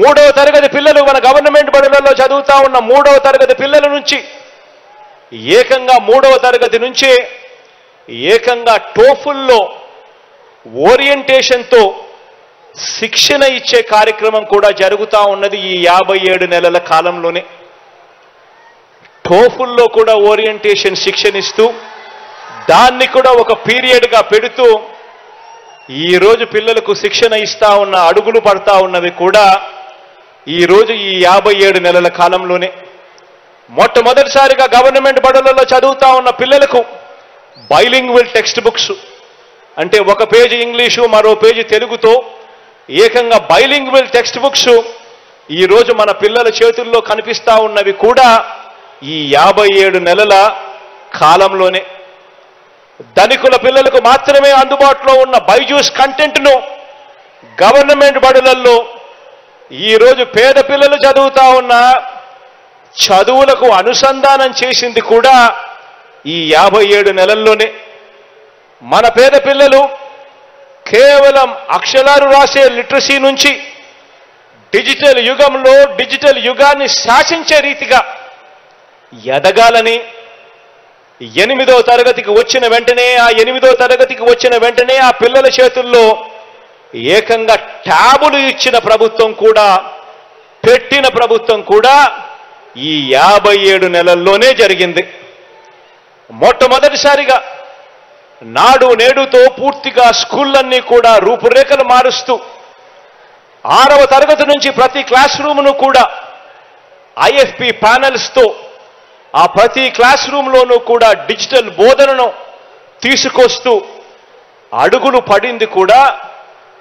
3వ తరగతి పిల్లలు మన గవర్నమెంట్ బడులలో చదువుతా ఉన్న 3వ తరగతి పిల్లల నుంచి ఏకంగా 3వ తరగతి నుంచే ఏకంగా టోఫుల్లో ఓరియంటేషన్తో శిక్షణ ఇచ్చే కార్యక్రమం కూడా జరుగుతూ ఉన్నది ఈ 57 నెలల కాలంలోనే. టోఫుల్లో కూడా ఓరియంటేషన్ శిక్షణ ఇస్తూ దాన్ని కూడా ఒక పీరియడ్గా పెడుతూ ఈరోజు పిల్లలకు శిక్షణ ఇస్తా ఉన్న అడుగులు పడతా ఉన్నవి కూడా ఈరోజు ఈ 57 నెలల కాలంలోనే. మొట్టమొదటిసారిగా గవర్నమెంట్ బడులలో చదువుతా ఉన్న పిల్లలకు బైలింగ్వల్ టెక్స్ట్ బుక్స్, అంటే ఒక పేజీ ఇంగ్లీషు మరో పేజీ తెలుగుతో ఏకంగా బైలింగ్వల్ టెక్స్ట్ బుక్స్ ఈరోజు మన పిల్లల చేతుల్లో కనిపిస్తా ఉన్నవి కూడా ఈ 57 నెలల కాలంలోనే. ధనికుల పిల్లలకు మాత్రమే అందుబాటులో ఉన్న బైజూస్ కంటెంట్ను గవర్నమెంట్ బడులలో ఈరోజు పేద పిల్లలు చదువుతా ఉన్న చదువులకు అనుసంధానం చేసింది కూడా ఈ 57 నెలల్లోనే. మన పేద పిల్లలు కేవలం అక్షరాలు రాసే లిటరసీ నుంచి డిజిటల్ యుగంలో డిజిటల్ యుగాన్ని శాసించే రీతిగా ఎదగాలని 8వ తరగతికి వచ్చిన వెంటనే ఆ పిల్లల చేతుల్లో ఏకంగా ట్యాబులు ఇచ్చిన ప్రభుత్వం కూడా, పెట్టిన ప్రభుత్వం కూడా ఈ 57 నెలల్లోనే జరిగింది. మొట్టమొదటిసారిగా నాడు నేడుతో పూర్తిగా స్కూళ్ళన్నీ కూడా రూపురేఖలు మారుస్తూ 6వ తరగతి నుంచి ప్రతి క్లాస్ రూమ్ను కూడా ఐఎఫ్పి ప్యానెల్స్తో ఆ ప్రతి క్లాస్ రూమ్లోనూ కూడా డిజిటల్ బోధనను తీసుకొస్తూ అడుగులు పడింది కూడా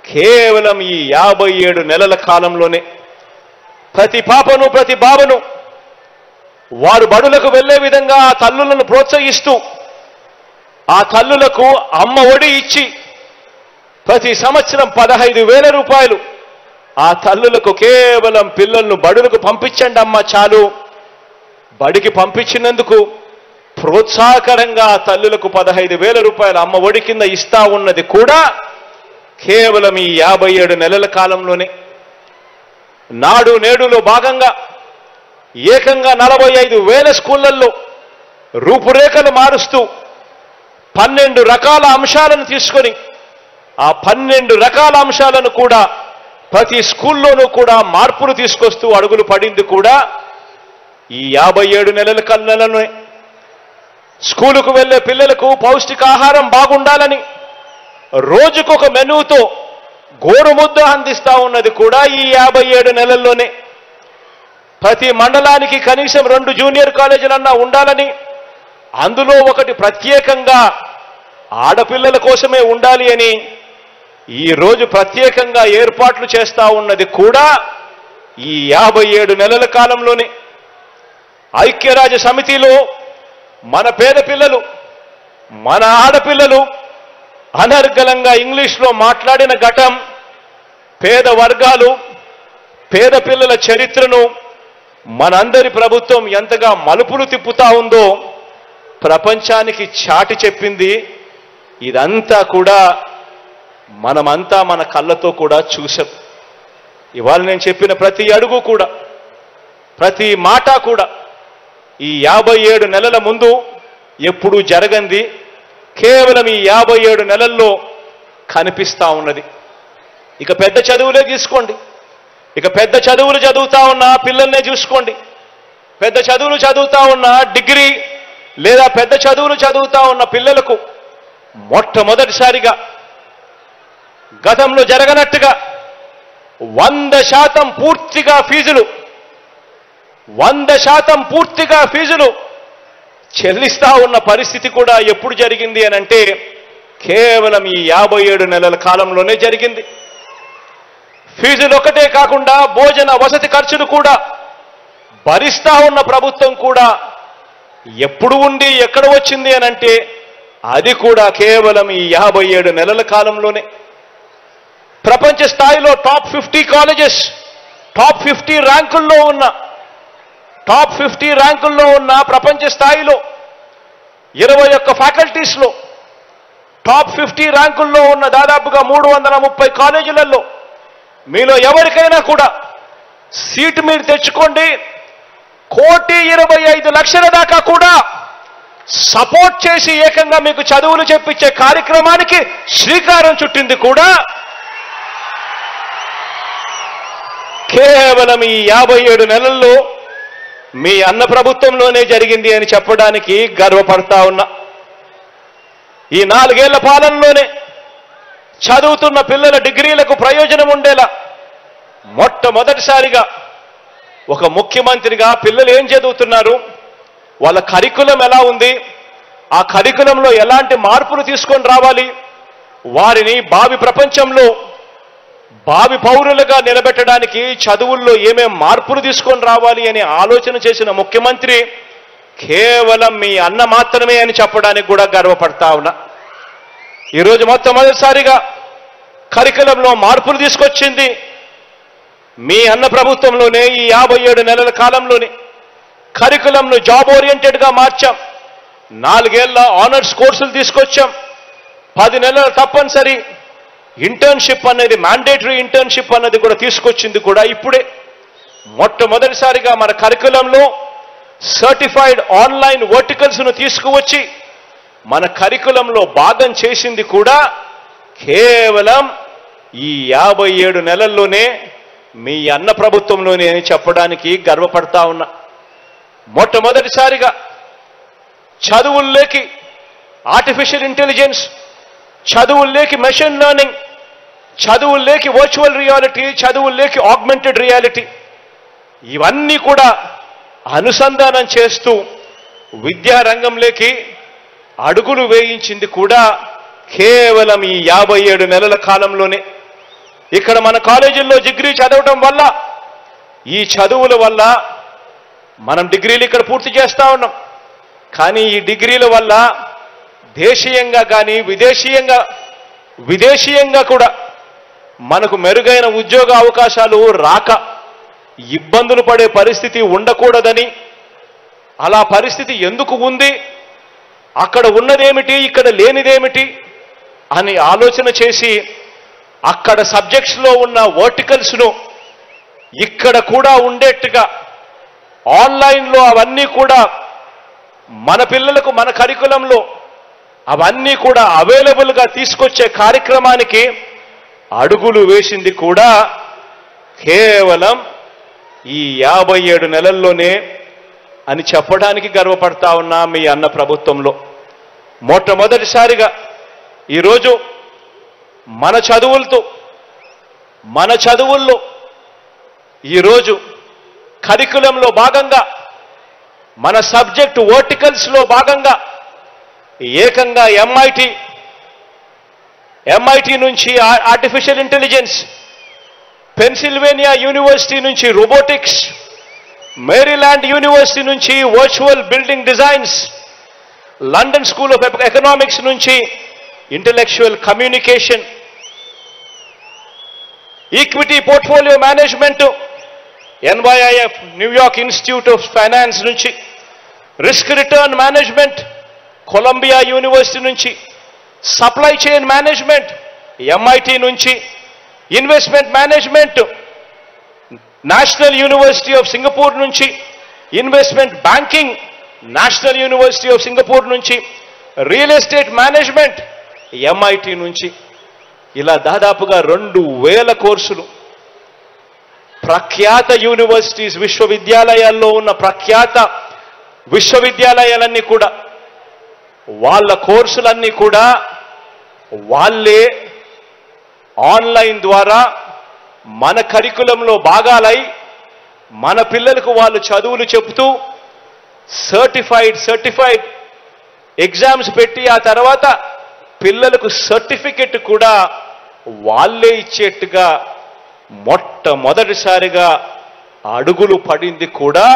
కేవలం ఈ 57 నెలల కాలంలోనే. ప్రతి పాపను ప్రతి బాబను వారు బడులకు వెళ్లే విధంగా ఆ తల్లులను ప్రోత్సహిస్తూ ఆ తల్లులకు అమ్మ ఒడి ఇచ్చి ప్రతి సంవత్సరం 15,000 రూపాయలు ఆ తల్లులకు కేవలం పిల్లలను బడులకు పంపించండి అమ్మ చాలు, బడికి పంపించినందుకు ప్రోత్సాహకరంగా ఆ తల్లులకు 15,000 రూపాయలు అమ్మ ఒడి కింద ఇస్తా ఉన్నది కూడా కేవలం ఈ 57 నెలల కాలంలోనే. నాడు నేడులో భాగంగా ఏకంగా 45,000 స్కూళ్లలో రూపురేఖలు మారుస్తూ 12 రకాల అంశాలను తీసుకొని ఆ 12 రకాల అంశాలను కూడా ప్రతి స్కూల్లోనూ కూడా మార్పులు తీసుకొస్తూ అడుగులు పడింది కూడా ఈ 57 నెలల నెలలోనే. స్కూలుకు వెళ్లే పిల్లలకు పౌష్టికాహారం బాగుండాలని రోజుకొక మెనూతో గోరుముద్ద అందిస్తా ఉన్నది కూడా ఈ 57 నెలల్లోనే. ప్రతి మండలానికి కనీసం 2 జూనియర్ కాలేజీలన్నా ఉండాలని, అందులో ఒకటి ప్రత్యేకంగా ఆడపిల్లల కోసమే ఉండాలి అని ఈరోజు ప్రత్యేకంగా ఏర్పాట్లు చేస్తా ఉన్నది కూడా ఈ 57 నెలల కాలంలోనే. ఐక్యరాజ్య సమితిలో మన పేద పిల్లలు, మన ఆడపిల్లలు అనర్గళంగా ఇంగ్లీష్లో మాట్లాడిన ఘటం పేద వర్గాలు, పేద పిల్లల చరిత్రను మనందరి ప్రభుత్వం ఎంతగా మలుపులు తిప్పుతా ఉందో ప్రపంచానికి చాటి చెప్పింది. ఇదంతా కూడా మనమంతా మన కళ్ళతో కూడా చూసాం. ఇవాళ నేను చెప్పిన ప్రతి అడుగు కూడా, ప్రతి మాట కూడా ఈ 57 నెలల ముందు ఎప్పుడూ జరగంది కేవలం ఈ 57 నెలల్లో కనిపిస్తా ఉన్నది. ఇక పెద్ద చదువులే తీసుకోండి, ఇక పెద్ద చదువులు చదువుతా ఉన్న పిల్లల్నే చూసుకోండి. పెద్ద చదువులు చదువుతా ఉన్న డిగ్రీ లేదా పెద్ద చదువులు చదువుతా ఉన్న పిల్లలకు మొట్టమొదటిసారిగా గతంలో జరగనట్టుగా 100% పూర్తిగా ఫీజులు 100% పూర్తిగా ఫీజులు చెల్లిస్తా ఉన్న పరిస్థితి కూడా ఎప్పుడు జరిగింది అని అంటే కేవలం ఈ 57 నెలల కాలంలోనే జరిగింది. ఫీజులు ఒకటే కాకుండా భోజన వసతి ఖర్చులు కూడా భరిస్తా ఉన్న ప్రభుత్వం కూడా ఎప్పుడు ఉండి ఎక్కడ వచ్చింది అని అంటే అది కూడా కేవలం ఈ 57 నెలల కాలంలోనే. ప్రపంచ స్థాయిలో టాప్ 50 కాలేజెస్, టాప్ 50 ర్యాంకుల్లో ఉన్న టాప్ 50 ర్యాంకుల్లో ఉన్న ప్రపంచ స్థాయిలో 21 ఫ్యాకల్టీస్లో టాప్ 50 ర్యాంకుల్లో ఉన్న దాదాపుగా 330 కాలేజీలలో మీలో ఎవరికైనా కూడా సీటు మీరు తెచ్చుకోండి. 1,25,00,000 దాకా కూడా సపోర్ట్ చేసి ఏకంగా మీకు చదువులు చెప్పించే కార్యక్రమానికి శ్రీకారం చుట్టింది కూడా కేవలం ఈ 57 నెలల్లో మీ అన్న ప్రభుత్వంలోనే జరిగింది అని చెప్పడానికి గర్వపడతా ఉన్నా. ఈ 4 ఏళ్ల పాలనలోనే చదువుతున్న పిల్లల డిగ్రీలకు ప్రయోజనం ఉండేలా మొట్టమొదటిసారిగా ఒక ముఖ్యమంత్రిగా పిల్లలు ఏం చదువుతున్నారు, వాళ్ళ కరికులం ఎలా ఉంది, ఆ కరికులంలో ఎలాంటి మార్పులు తీసుకొని రావాలి, వారిని భావి ప్రపంచంలో భావి పౌరులుగా నిలబెట్టడానికి చదువుల్లో ఏమేం మార్పులు తీసుకొని రావాలి అని ఆలోచన చేసిన ముఖ్యమంత్రి కేవలం మీ అన్న మాత్రమే అని చెప్పడానికి కూడా గర్వపడతా ఉన్నా. ఈరోజు మొట్టమొదటిసారిగా కరికులంలో మార్పులు తీసుకొచ్చింది మీ అన్న ప్రభుత్వంలోనే. ఈ 57 నెలల కాలంలోనే కరికులంను జాబ్ ఓరియంటెడ్గా మార్చాం. 4 ఏళ్ల ఆనర్స్ కోర్సులు తీసుకొచ్చాం. 10 నెలల తప్పనిసరి ఇంటర్న్షిప్ అనేది, మ్యాండేటరీ ఇంటర్న్షిప్ అన్నది కూడా తీసుకొచ్చింది కూడా ఇప్పుడే. మొట్టమొదటిసారిగా మన కరికులంలో సర్టిఫైడ్ ఆన్లైన్ వర్టికల్స్ను తీసుకువచ్చి మన కరికులంలో భాగం చేసింది కూడా కేవలం ఈ 57 నెలల్లోనే మీ అన్న ప్రభుత్వంలోనే అని చెప్పడానికి గర్వపడతా ఉన్నా. మొట్టమొదటిసారిగా చదువుల్లోకి ఆర్టిఫిషియల్ ఇంటెలిజెన్స్, చదువుల్లోకి మెషిన్ లెర్నింగ్, చదువుల్లోకి వర్చువల్ రియాలిటీ, చదువుల్లోకి ఆగ్మెంటెడ్ రియాలిటీ, ఇవన్నీ కూడా అనుసంధానం చేస్తూ విద్యారంగంలోకి అడుగులు వేయించింది కూడా కేవలం ఈ 57 నెలల కాలంలోనే. ఇక్కడ మన కాలేజీల్లో డిగ్రీ చదవటం వల్ల, ఈ చదువుల వల్ల మనం డిగ్రీలు ఇక్కడ పూర్తి చేస్తా ఉన్నాం. కానీ ఈ డిగ్రీల వల్ల దేశీయంగా కానీ విదేశీయంగా కూడా మనకు మెరుగైన ఉద్యోగ అవకాశాలు రాక ఇబ్బందులు పడే పరిస్థితి ఉండకూడదని, అలా పరిస్థితి ఎందుకు ఉంది, అక్కడ ఉన్నదేమిటి ఇక్కడ లేనిదేమిటి అని ఆలోచన చేసి అక్కడ సబ్జెక్ట్స్లో ఉన్న వర్టికల్స్ను ఇక్కడ కూడా ఉండేట్టుగా ఆన్లైన్లో అవన్నీ కూడా మన పిల్లలకు మన కరికులంలో అవన్నీ కూడా అవైలబుల్గా తీసుకొచ్చే కార్యక్రమానికి అడుగులు వేసింది కూడా కేవలం ఈ 57 నెలల్లోనే అని చెప్పడానికి గర్వపడతా ఉన్నా మీ అన్న ప్రభుత్వంలో. మొట్టమొదటిసారిగా ఈరోజు మన చదువుల్లో ఈరోజు కరికులంలో భాగంగా మన సబ్జెక్ట్ వర్టికల్స్లో భాగంగా ఏకంగా ఎంఐటి నుంచి ఆర్టిఫిషియల్ ఇంటెలిజెన్స్, పెన్సిల్వేనియా యూనివర్సిటీ నుంచి రోబోటిక్స్, మేరీల్యాండ్ యూనివర్సిటీ నుంచి virtual building designs, London School of Economics నుంచి intellectual communication, equity portfolio management NYIF New York Institute of Finance నుంచి, risk return management Columbia University నుంచి, supply chain management MIT నుంచి, investment management National University of Singapore నుంచి, investment banking National University of Singapore నుంచి, real estate management MIT నుంచి, ఇలా దాదాపుగా 2,000 కోర్సులు ప్రఖ్యాత యూనివర్సిటీస్, విశ్వవిద్యాలయాల్లో ఉన్న ప్రఖ్యాత విశ్వవిద్యాలయాలన్నీ కూడా వాళ్ళ కోర్సులన్నీ కూడా వాళ్ళే ఆన్లైన్ ద్వారా మన కరికులంలో భాగాలై మన పిల్లలకు వాళ్ళు చదువులు చెబుతూ సర్టిఫైడ్ ఎగ్జామ్స్ పెట్టి ఆ తర్వాత పిల్లలకు సర్టిఫికెట్ కూడా వాళ్ళే ఇచ్చేట్టుగా మొట్టమొదటిసారిగా అడుగులు పడింది కూడా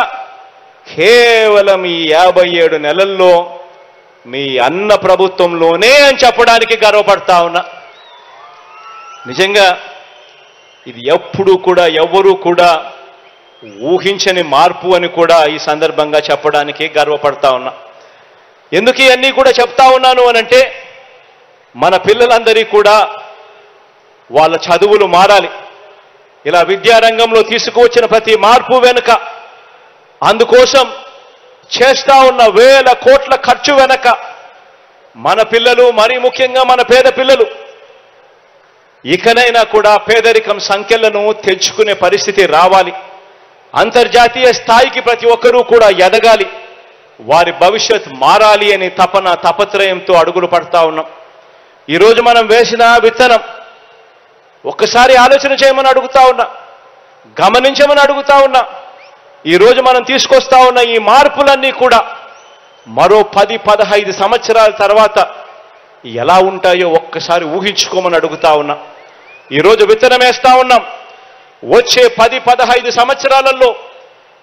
కేవలం ఈ 57 నెలల్లో మీ అన్న ప్రభుత్వంలోనే అని చెప్పడానికి గర్వపడతా ఉన్నా. నిజంగా ఇది ఎప్పుడూ కూడా ఎవరూ కూడా ఊహించని మార్పు అని కూడా ఈ సందర్భంగా చెప్పడానికి గర్వపడతా ఉన్నా. ఎందుకు ఇవన్నీ కూడా చెప్తా ఉన్నాను అనంటే, మన పిల్లలందరికీ కూడా వాళ్ళ చదువులు మారాలి. ఇలా విద్యారంగంలో తీసుకువచ్చిన ప్రతి మార్పు వెనుక, అందుకోసం చేస్తా ఉన్న వేల కోట్ల ఖర్చు వెనక మన పిల్లలు, మరీ ముఖ్యంగా మన పేద పిల్లలు ఇకనైనా కూడా పేదరికం సంఖ్యలను తెచ్చుకునే పరిస్థితి రావాలి. అంతర్జాతీయ స్థాయికి ప్రతి ఒక్కరూ కూడా ఎదగాలి. వారి భవిష్యత్ మారాలి అని తపత్రయంతో అడుగులు పడతా ఉన్నాం. ఈరోజు మనం వేసిన విత్తనం ఒక్కసారి ఆలోచన చేయమని అడుగుతా ఉన్నా, గమనించమని అడుగుతా ఉన్నా. ఈరోజు మనం తీసుకొస్తా ఉన్న ఈ మార్పులన్నీ కూడా మరో 10-15 సంవత్సరాల తర్వాత ఎలా ఉంటాయో ఒక్కసారి ఊహించుకోమని అడుగుతా ఉన్నా. ఈరోజు విత్తనం వేస్తా ఉన్నాం. వచ్చే 10-15 సంవత్సరాలలో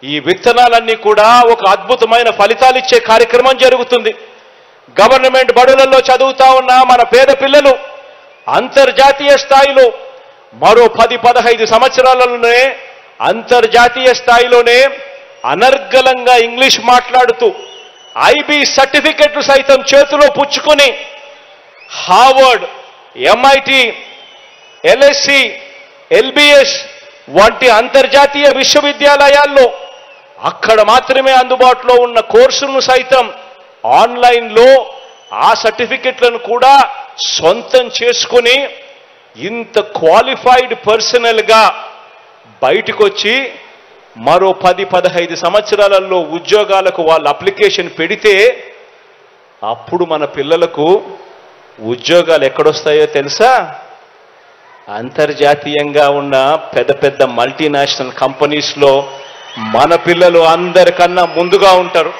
ఈ విత్తనాలన్నీ కూడా ఒక అద్భుతమైన ఫలితాలు ఇచ్చే కార్యక్రమం జరుగుతుంది. గవర్నమెంట్ బడులలో చదువుతా ఉన్న మన పేద పిల్లలు అంతర్జాతీయ స్థాయిలో మరో 10-15 సంవత్సరాలలోనే అంతర్జాతీయ స్థాయిలోనే అనర్గళంగా ఇంగ్లీష్ మాట్లాడుతూ ఐబీ సర్టిఫికెట్లు సైతం చేతిలో పుచ్చుకొని హార్వర్డ్, ఎంఐటి, ఎల్ఎస్సి, ఎల్బిఎస్ వంటి అంతర్జాతీయ విశ్వవిద్యాలయాల్లో అక్కడ మాత్రమే అందుబాటులో ఉన్న కోర్సులను సైతం ఆన్లైన్లో ఆ సర్టిఫికెట్లను కూడా సొంతం చేసుకుని ఇంత క్వాలిఫైడ్ పర్సనల్గా బయటకు వచ్చి మరో 10-15 సంవత్సరాలలో ఉద్యోగాలకు వాళ్ళు అప్లికేషన్ పెడితే అప్పుడు మన పిల్లలకు ఉద్యోగాలు ఎక్కడొస్తాయో తెలుసా? అంతర్జాతీయంగా ఉన్న పెద్ద పెద్ద మల్టీనేషనల్ కంపెనీస్లో మన పిల్లలు అందరికన్నా ముందుగా ఉంటారు.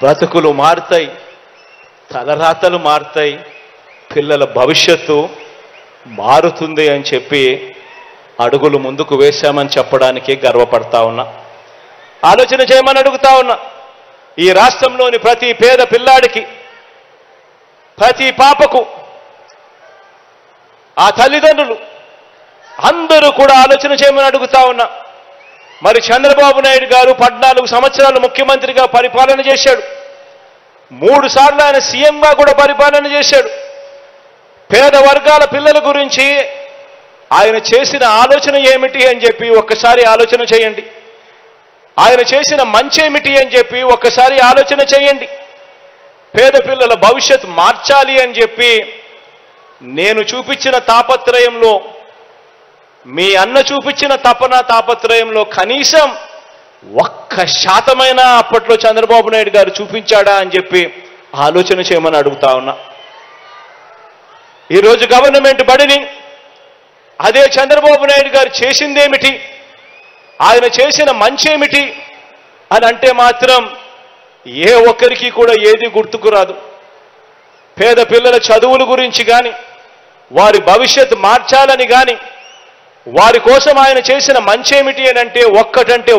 బ్రతుకులు మారుతాయి, తలరాతలు మారుతాయి, పిల్లల భవిష్యత్తు మారుతుంది అని చెప్పి అడుగులు ముందుకు వేశామని చెప్పడానికి గర్వపడతా ఉన్నా. ఆలోచన చేయమని అడుగుతా ఉన్నా. ఈ రాష్ట్రంలోని ప్రతి పేద పిల్లాడికి, ప్రతి పాపకు ఆ తల్లిదండ్రులు అందరూ కూడా ఆలోచన చేయమని అడుగుతా ఉన్నా. మరి చంద్రబాబు నాయుడు గారు 14 సంవత్సరాలు ముఖ్యమంత్రిగా పరిపాలన చేశాడు. 3 సార్లు ఆయన సీఎంగా కూడా పరిపాలన చేశాడు. పేద వర్గాల పిల్లల గురించి ఆయన చేసిన ఆలోచన ఏమిటి అని చెప్పి ఒక్కసారి ఆలోచన చేయండి. ఆయన చేసిన మంచి ఏమిటి అని చెప్పి ఒక్కసారి ఆలోచన చేయండి. పేద పిల్లల భవిష్యత్ మార్చాలి అని చెప్పి నేను చూపించిన తాపత్రయంలో, మీ అన్న చూపించిన తాపత్రయంలో కనీసం 1% అప్పట్లో చంద్రబాబు నాయుడు గారు చూపించాడా అని చెప్పి ఆలోచన చేయమని అడుగుతా ఉన్నా. ఈరోజు గవర్నమెంట్ బడిని అదే చంద్రబాబు నాయుడు గారు చేసిందేమిటి, ఆయన చేసిన మంచి ఏమిటి అని అంటే మాత్రం ఏ ఒక్కరికి కూడా ఏది గుర్తుకు రాదు. పేద పిల్లల చదువుల గురించి కానీ, వారి భవిష్యత్తు మార్చాలని కానీ, వారి కోసం ఆయన చేసిన మంచి ఏమిటి అని అంటే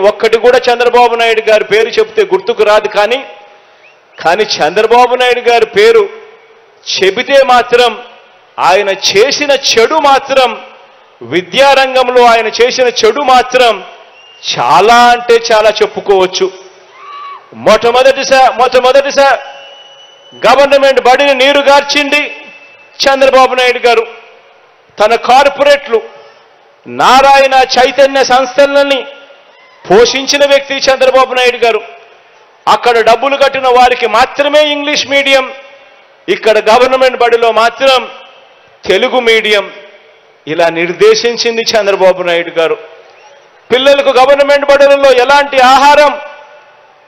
ఒక్కటి కూడా చంద్రబాబు నాయుడు గారి పేరు చెబితే గుర్తుకు రాదు. కానీ చంద్రబాబు నాయుడు గారి పేరు చెబితే మాత్రం ఆయన చేసిన చెడు మాత్రం, విద్యారంగంలో ఆయన చేసిన చెడు మాత్రం చాలా అంటే చాలా చెప్పుకోవచ్చు. మొట్టమొదటిసారి గవర్నమెంట్ బడిని నీరుగార్చింది చంద్రబాబు నాయుడు గారు. తన కార్పొరేట్లు, నారాయణ, చైతన్య సంస్థలని పోషించిన వ్యక్తి చంద్రబాబు నాయుడు గారు. అక్కడ డబ్బులు కట్టిన వారికి మాత్రమే ఇంగ్లీష్ మీడియం, ఇక్కడ గవర్నమెంట్ బడిలో మాత్రం తెలుగు మీడియం. ఇలా నిర్దేశించింది చంద్రబాబు నాయుడు గారు. పిల్లలకు గవర్నమెంట్ బడులలో ఎలాంటి ఆహారం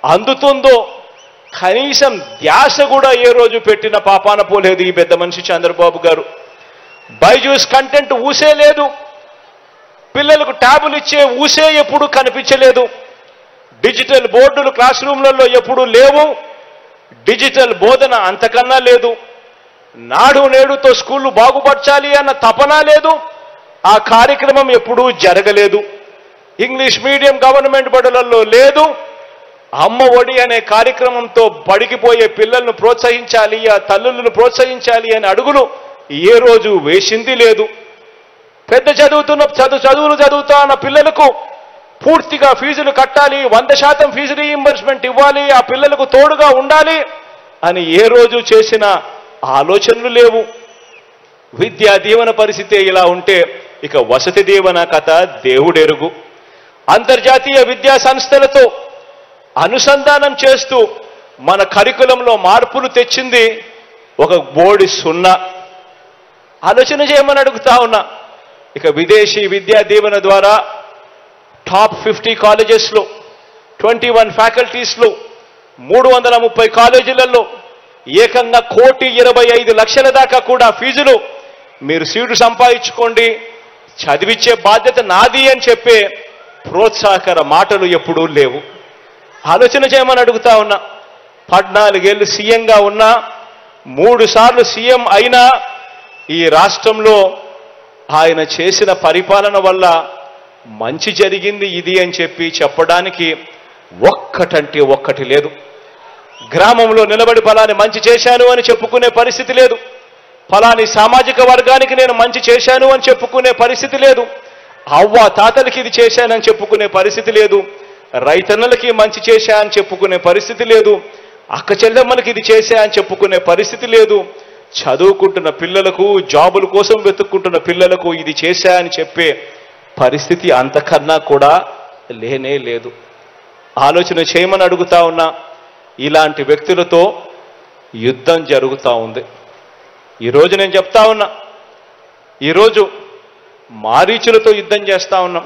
అందుతుందో కనీసం ధ్యాస కూడా ఏ రోజు పెట్టిన పాపాన పోలేదు ఈ పెద్ద మనిషి చంద్రబాబు గారు. బైజూస్ కంటెంట్ ఊసే లేదు, పిల్లలకు ట్యాబులు ఇచ్చే ఊసే ఎప్పుడు కనిపించలేదు, డిజిటల్ బోర్డులు క్లాస్ రూమ్లలో ఎప్పుడూ లేవు, డిజిటల్ బోధన అంతకన్నా లేదు, నాడు నేడుతో స్కూళ్లు బాగుపరచాలి అన్న తపన లేదు, ఆ కార్యక్రమం ఎప్పుడూ జరగలేదు. ఇంగ్లీష్ మీడియం గవర్నమెంట్ బడులలో లేదు. అమ్మ ఒడి అనే కార్యక్రమంతో బడికిపోయే పిల్లలను ప్రోత్సహించాలి, ఆ తల్లులను ప్రోత్సహించాలి అనే అడుగులు ఏ రోజు వేసింది లేదు. పెద్ద చదువులు చదువుతున్న పిల్లలకు పూర్తిగా ఫీజులు కట్టాలి, 100% ఫీజు రీయింబర్స్మెంట్ ఇవ్వాలి, ఆ పిల్లలకు తోడుగా ఉండాలి అని ఏ రోజు చేసిన ఆలోచనలు లేవు. విద్యా దీవెన పరిస్థితి ఇలా ఉంటే ఇక వసతి దీవెన కథ దేవుడెరుగు. అంతర్జాతీయ విద్యా సంస్థలతో అనుసంధానం చేస్తూ మన కరికులంలో మార్పులు తెచ్చింది ఒక బోడి సున్నా. ఆలోచన చేయమని అడుగుతా ఉన్నా. ఇక విదేశీ విద్యా దీవెన ద్వారా టాప్ 50 కాలేజెస్లో 21 ఫ్యాకల్టీస్లో 330 కాలేజీలలో ఏకంగా 1,25,00,000 దాకా కూడా ఫీజులు మీరు సీటు సంపాదించుకోండి, చదివించే బాధ్యత నాది అని చెప్పే ప్రోత్సాహకర మాటలు ఎప్పుడూ లేవు. ఆలోచన చేయమని అడుగుతా ఉన్నా. 14 ఏళ్ళు సీఎంగా ఉన్నా, 3 సార్లు సీఎం అయినా ఈ రాష్ట్రంలో ఆయన చేసిన పరిపాలన వల్ల మంచి జరిగింది ఇది అని చెప్పి చెప్పడానికి ఒక్కటంటే ఒక్కటి లేదు. గ్రామంలో నిలబడి ఫలాని మంచి చేశాను అని చెప్పుకునే పరిస్థితి లేదు. ఫలాని సామాజిక వర్గానికి నేను మంచి చేశాను అని చెప్పుకునే పరిస్థితి లేదు. అవ్వ తాతలకి ఇది చేశానని చెప్పుకునే పరిస్థితి లేదు. రైతన్నలకి మంచి చేశా అని చెప్పుకునే పరిస్థితి లేదు. అక్క చెల్లెమ్మలకి ఇది చేశా అని చెప్పుకునే పరిస్థితి లేదు. చదువుకుంటున్న పిల్లలకు, జాబుల కోసం వెతుక్కుంటున్న పిల్లలకు ఇది చేశా అని చెప్పే పరిస్థితి అంతకన్నా కూడా లేనే లేదు. ఆలోచన చేయమని అడుగుతా ఉన్నా. ఇలాంటి వ్యక్తులతో యుద్ధం జరుగుతూ ఉంది. ఈరోజు నేను చెప్తా ఉన్నా, ఈరోజు మారీచులతో యుద్ధం చేస్తా ఉన్నాం.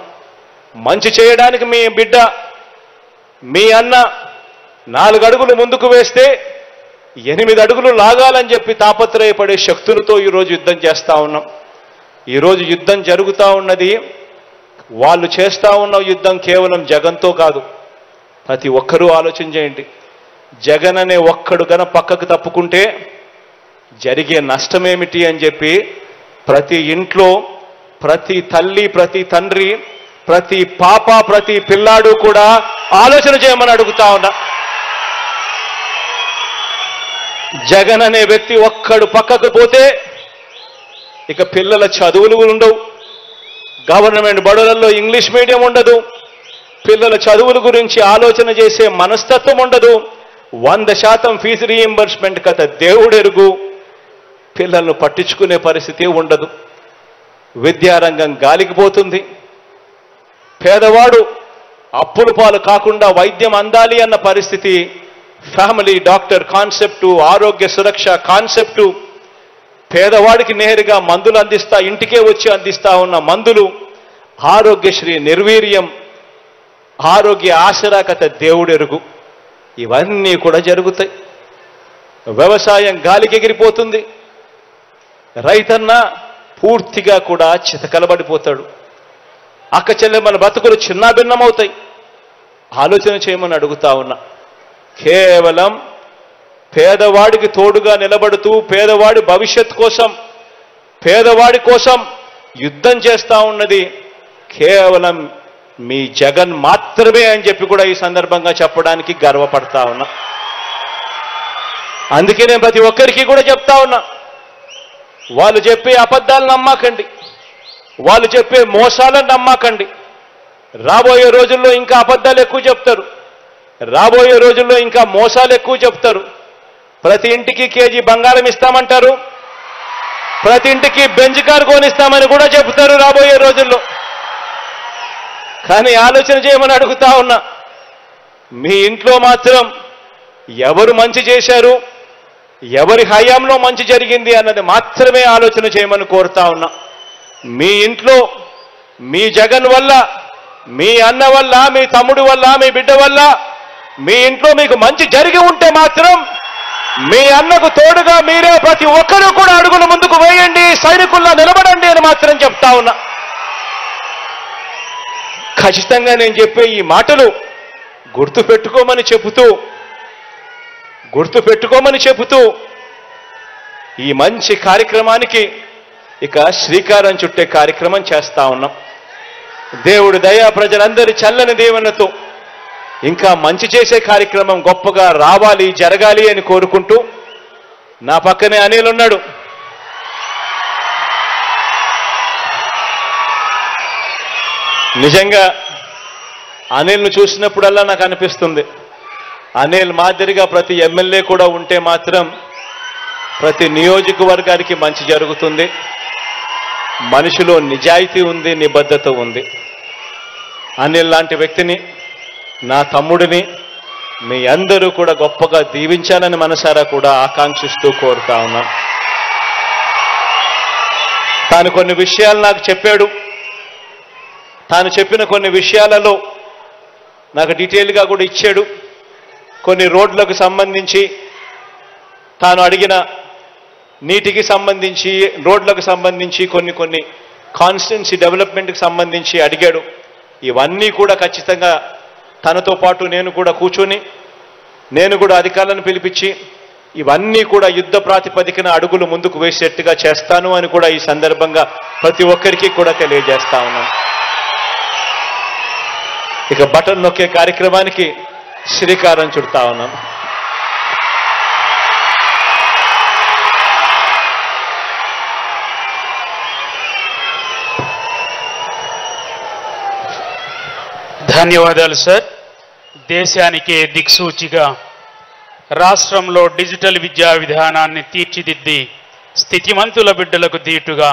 మంచి చేయడానికి మీ బిడ్డ, మీ అన్న 4 అడుగులు ముందుకు వేస్తే 8 అడుగులు లాగాలని చెప్పి తాపత్రయపడే శక్తులతో ఈరోజు యుద్ధం చేస్తా ఉన్నాం. ఈరోజు యుద్ధం జరుగుతూ ఉన్నది, వాళ్ళు చేస్తా ఉన్న యుద్ధం కేవలం జగన్తో కాదు. ప్రతి ఒక్కరూ ఆలోచన చేయండి. జగన్ అనే ఒక్కడు గన పక్కకు తప్పుకుంటే జరిగే నష్టమేమిటి అని చెప్పి ప్రతి ఇంట్లో, ప్రతి తల్లి, ప్రతి తండ్రి, ప్రతి పాప, ప్రతి పిల్లాడు కూడా ఆలోచన చేయమని అడుగుతా ఉన్నా. జగన్ అనే వ్యక్తి ఒక్కడు పక్కకు పోతే ఇక పిల్లల చదువులు ఉండవు, గవర్నమెంట్ బడులలో ఇంగ్లీష్ మీడియం ఉండదు, పిల్లల చదువుల గురించి ఆలోచన చేసే మనస్తత్వం ఉండదు, 100% ఫీజు రీయింబర్స్మెంట్ కథ దేవుడెరుగు, పిల్లలను పట్టించుకునే పరిస్థితి ఉండదు. విద్యారంగం గాలికి పోతుంది. పేదవాడు అప్పుల పాలు కాకుండా వైద్యం అందాలి అన్న పరిస్థితి, ఫ్యామిలీ డాక్టర్ కాన్సెప్టు, ఆరోగ్య సురక్ష కాన్సెప్టు, పేదవాడికి నేరుగా మందులు అందిస్తా, ఇంటికే వచ్చి అందిస్తా ఉన్న మందులు, ఆరోగ్యశ్రీ నిర్వీర్యం, ఆరోగ్య ఆసరా కథ దేవుడెరుగు, ఇవన్నీ కూడా జరుగుతాయి. వ్యవసాయం గాలికి ఎగిరిపోతుంది. రైతన్న పూర్తిగా కూడా చితకలబడిపోతాడు. అక్క చెల్లెమ్మల బతుకులు చిన్నాభిన్నమవుతాయి. ఆలోచన చేయమని అడుగుతా ఉన్నా. కేవలం పేదవాడికి తోడుగా నిలబడుతూ పేదవాడి భవిష్యత్ కోసం, పేదవాడి కోసం యుద్ధం చేస్తా ఉన్నది కేవలం మీ జగన్ మాత్రమే అని చెప్పి కూడా ఈ సందర్భంగా చెప్పడానికి గర్వపడతా ఉన్నా. అందుకే నేను ప్రతి ఒక్కరికి కూడా చెప్తా ఉన్నా, వాళ్ళు చెప్పే అబద్ధాలు నమ్మకండి, వాళ్ళు చెప్పే మోసాలను నమ్మకండి. రాబోయే రోజుల్లో ఇంకా అబద్ధాలు ఎక్కువ చెప్తారు, రాబోయే రోజుల్లో ఇంకా మోసాలు ఎక్కువ చెప్తారు. ప్రతి ఇంటికి కేజీ బంగారం ఇస్తామంటారు, ప్రతి ఇంటికి బెంజ్ కారు కొనిస్తామని కూడా చెప్తారు రాబోయే రోజుల్లో. కానీ ఆలోచన చేయమని అడుగుతా ఉన్నా, మీ ఇంట్లో మాత్రం ఎవరు మంచి చేశారు, ఎవరి హయాంలో మంచి జరిగింది అన్నది మాత్రమే ఆలోచన చేయమని కోరుతా ఉన్నా. మీ ఇంట్లో మీ జగన్ వల్ల, మీ అన్న వల్ల, మీ తమ్ముడు వల్ల, మీ బిడ్డ వల్ల మీ ఇంట్లో మీకు మంచి జరిగి ఉంటే మాత్రం మీ అన్నకు తోడుగా మీరే ప్రతి ఒక్కరూ కూడా అడుగులు ముందుకు వేయండి, సైనికుల్లా నిలబడండి అని మాత్రం చెప్తా ఉన్నా. ఖచ్చితంగా నేను చెప్పే ఈ మాటలు గుర్తుపెట్టుకోమని చెబుతూ ఈ మంచి కార్యక్రమానికి ఇక శ్రీకారం చుట్టే కార్యక్రమం చేస్తా ఉన్నాం. దేవుడి దయ, ప్రజలందరి చల్లని దీవెనతో ఇంకా మంచి చేసే కార్యక్రమం గొప్పగా రావాలి, జరగాలి అని కోరుకుంటూ, నా పక్కనే అనిల్ ఉన్నాడు. అనిల్ను చూసినప్పుడల్లా నాకు అనిపిస్తుంది, అనిల్ మాదిరిగా ప్రతి ఎమ్మెల్యే కూడా ఉంటే మాత్రం ప్రతి నియోజకవర్గానికి మంచి జరుగుతుంది. మనిషిలో నిజాయితీ ఉంది, నిబద్ధత ఉంది. అనిల్ లాంటి వ్యక్తిని, నా తమ్ముడిని మీ అందరూ కూడా గొప్పగా దీవించాలని మనసారా కూడా ఆకాంక్షిస్తూ కోరుతా ఉన్నాను. తాను కొన్ని విషయాలు నాకు చెప్పాడు. తాను చెప్పిన కొన్ని విషయాలలో నాకు డీటెయిల్గా కూడా ఇచ్చాడు. కొన్ని రోడ్లకు సంబంధించి, తాను అడిగిన నీటికి సంబంధించి, రోడ్లకు సంబంధించి, కొన్ని కాన్స్టిట్యున్సీ డెవలప్మెంట్కి సంబంధించి అడిగాడు. ఇవన్నీ కూడా ఖచ్చితంగా తనతో పాటు నేను కూడా కూర్చొని, నేను కూడా అధికారులను పిలిపించి ఇవన్నీ కూడా యుద్ధ ప్రాతిపదికన అడుగులు ముందుకు వేసేట్టుగా చేస్తాను అని కూడా ఈ సందర్భంగా ప్రతి ఒక్కరికి కూడా తెలియజేస్తా ఉన్నాను. ఇక బటన్ నొక్కే కార్యక్రమానికి శ్రీకారం చుడతా ఉన్నాను. ధన్యవాదాలు సార్. దేశానికే దిక్సూచిగా రాష్ట్రంలో డిజిటల్ విద్యా విధానాన్ని తీర్చిదిద్ది స్థితిమంతుల బిడ్డలకు దీటుగా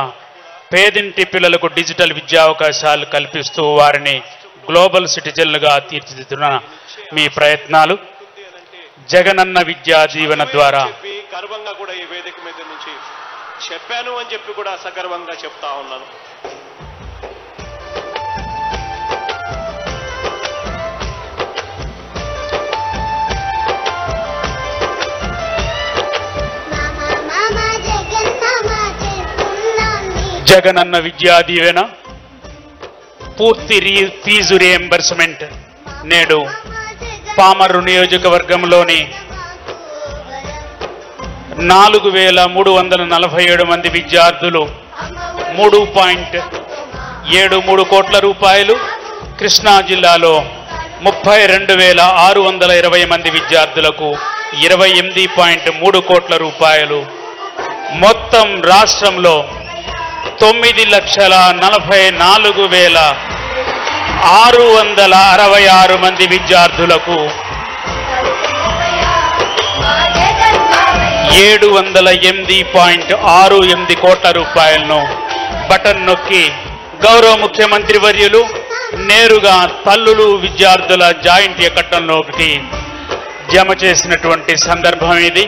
పేదింటి పిల్లలకు డిజిటల్ విద్యా అవకాశాలు కల్పిస్తూ వారిని గ్లోబల్ సిటిజన్లుగా తీర్చిదిద్దున మీ ప్రయత్నాలు జగనన్న విద్యా దీవెన ద్వారా గర్వంగా కూడా ఈ వేదిక మీద నుంచి చెప్పాను అని చెప్పి కూడా సగర్వంగా చెప్తా ఉన్నాను. జగనన్న విద్యా దీవెన పూర్తి ఫీజు రియంబర్స్మెంట్ నేడు పామర్రు నియోజకవర్గంలోని 4347 మంది విద్యార్థులు 3.73 కోట్ల రూపాయలు, కృష్ణా జిల్లాలో 32,620 మంది విద్యార్థులకు 28.3 కోట్ల రూపాయలు, మొత్తం రాష్ట్రంలో 9,44,666 మంది విద్యార్థులకు 708.68 కోట్ల రూపాయలను బటన్ నొక్కి గౌరవ ముఖ్యమంత్రి వర్యులు నేరుగా తల్లులు విద్యార్థుల జాయింట్ అకౌంట్లోకి జమ చేసినటువంటి సందర్భం ఇది.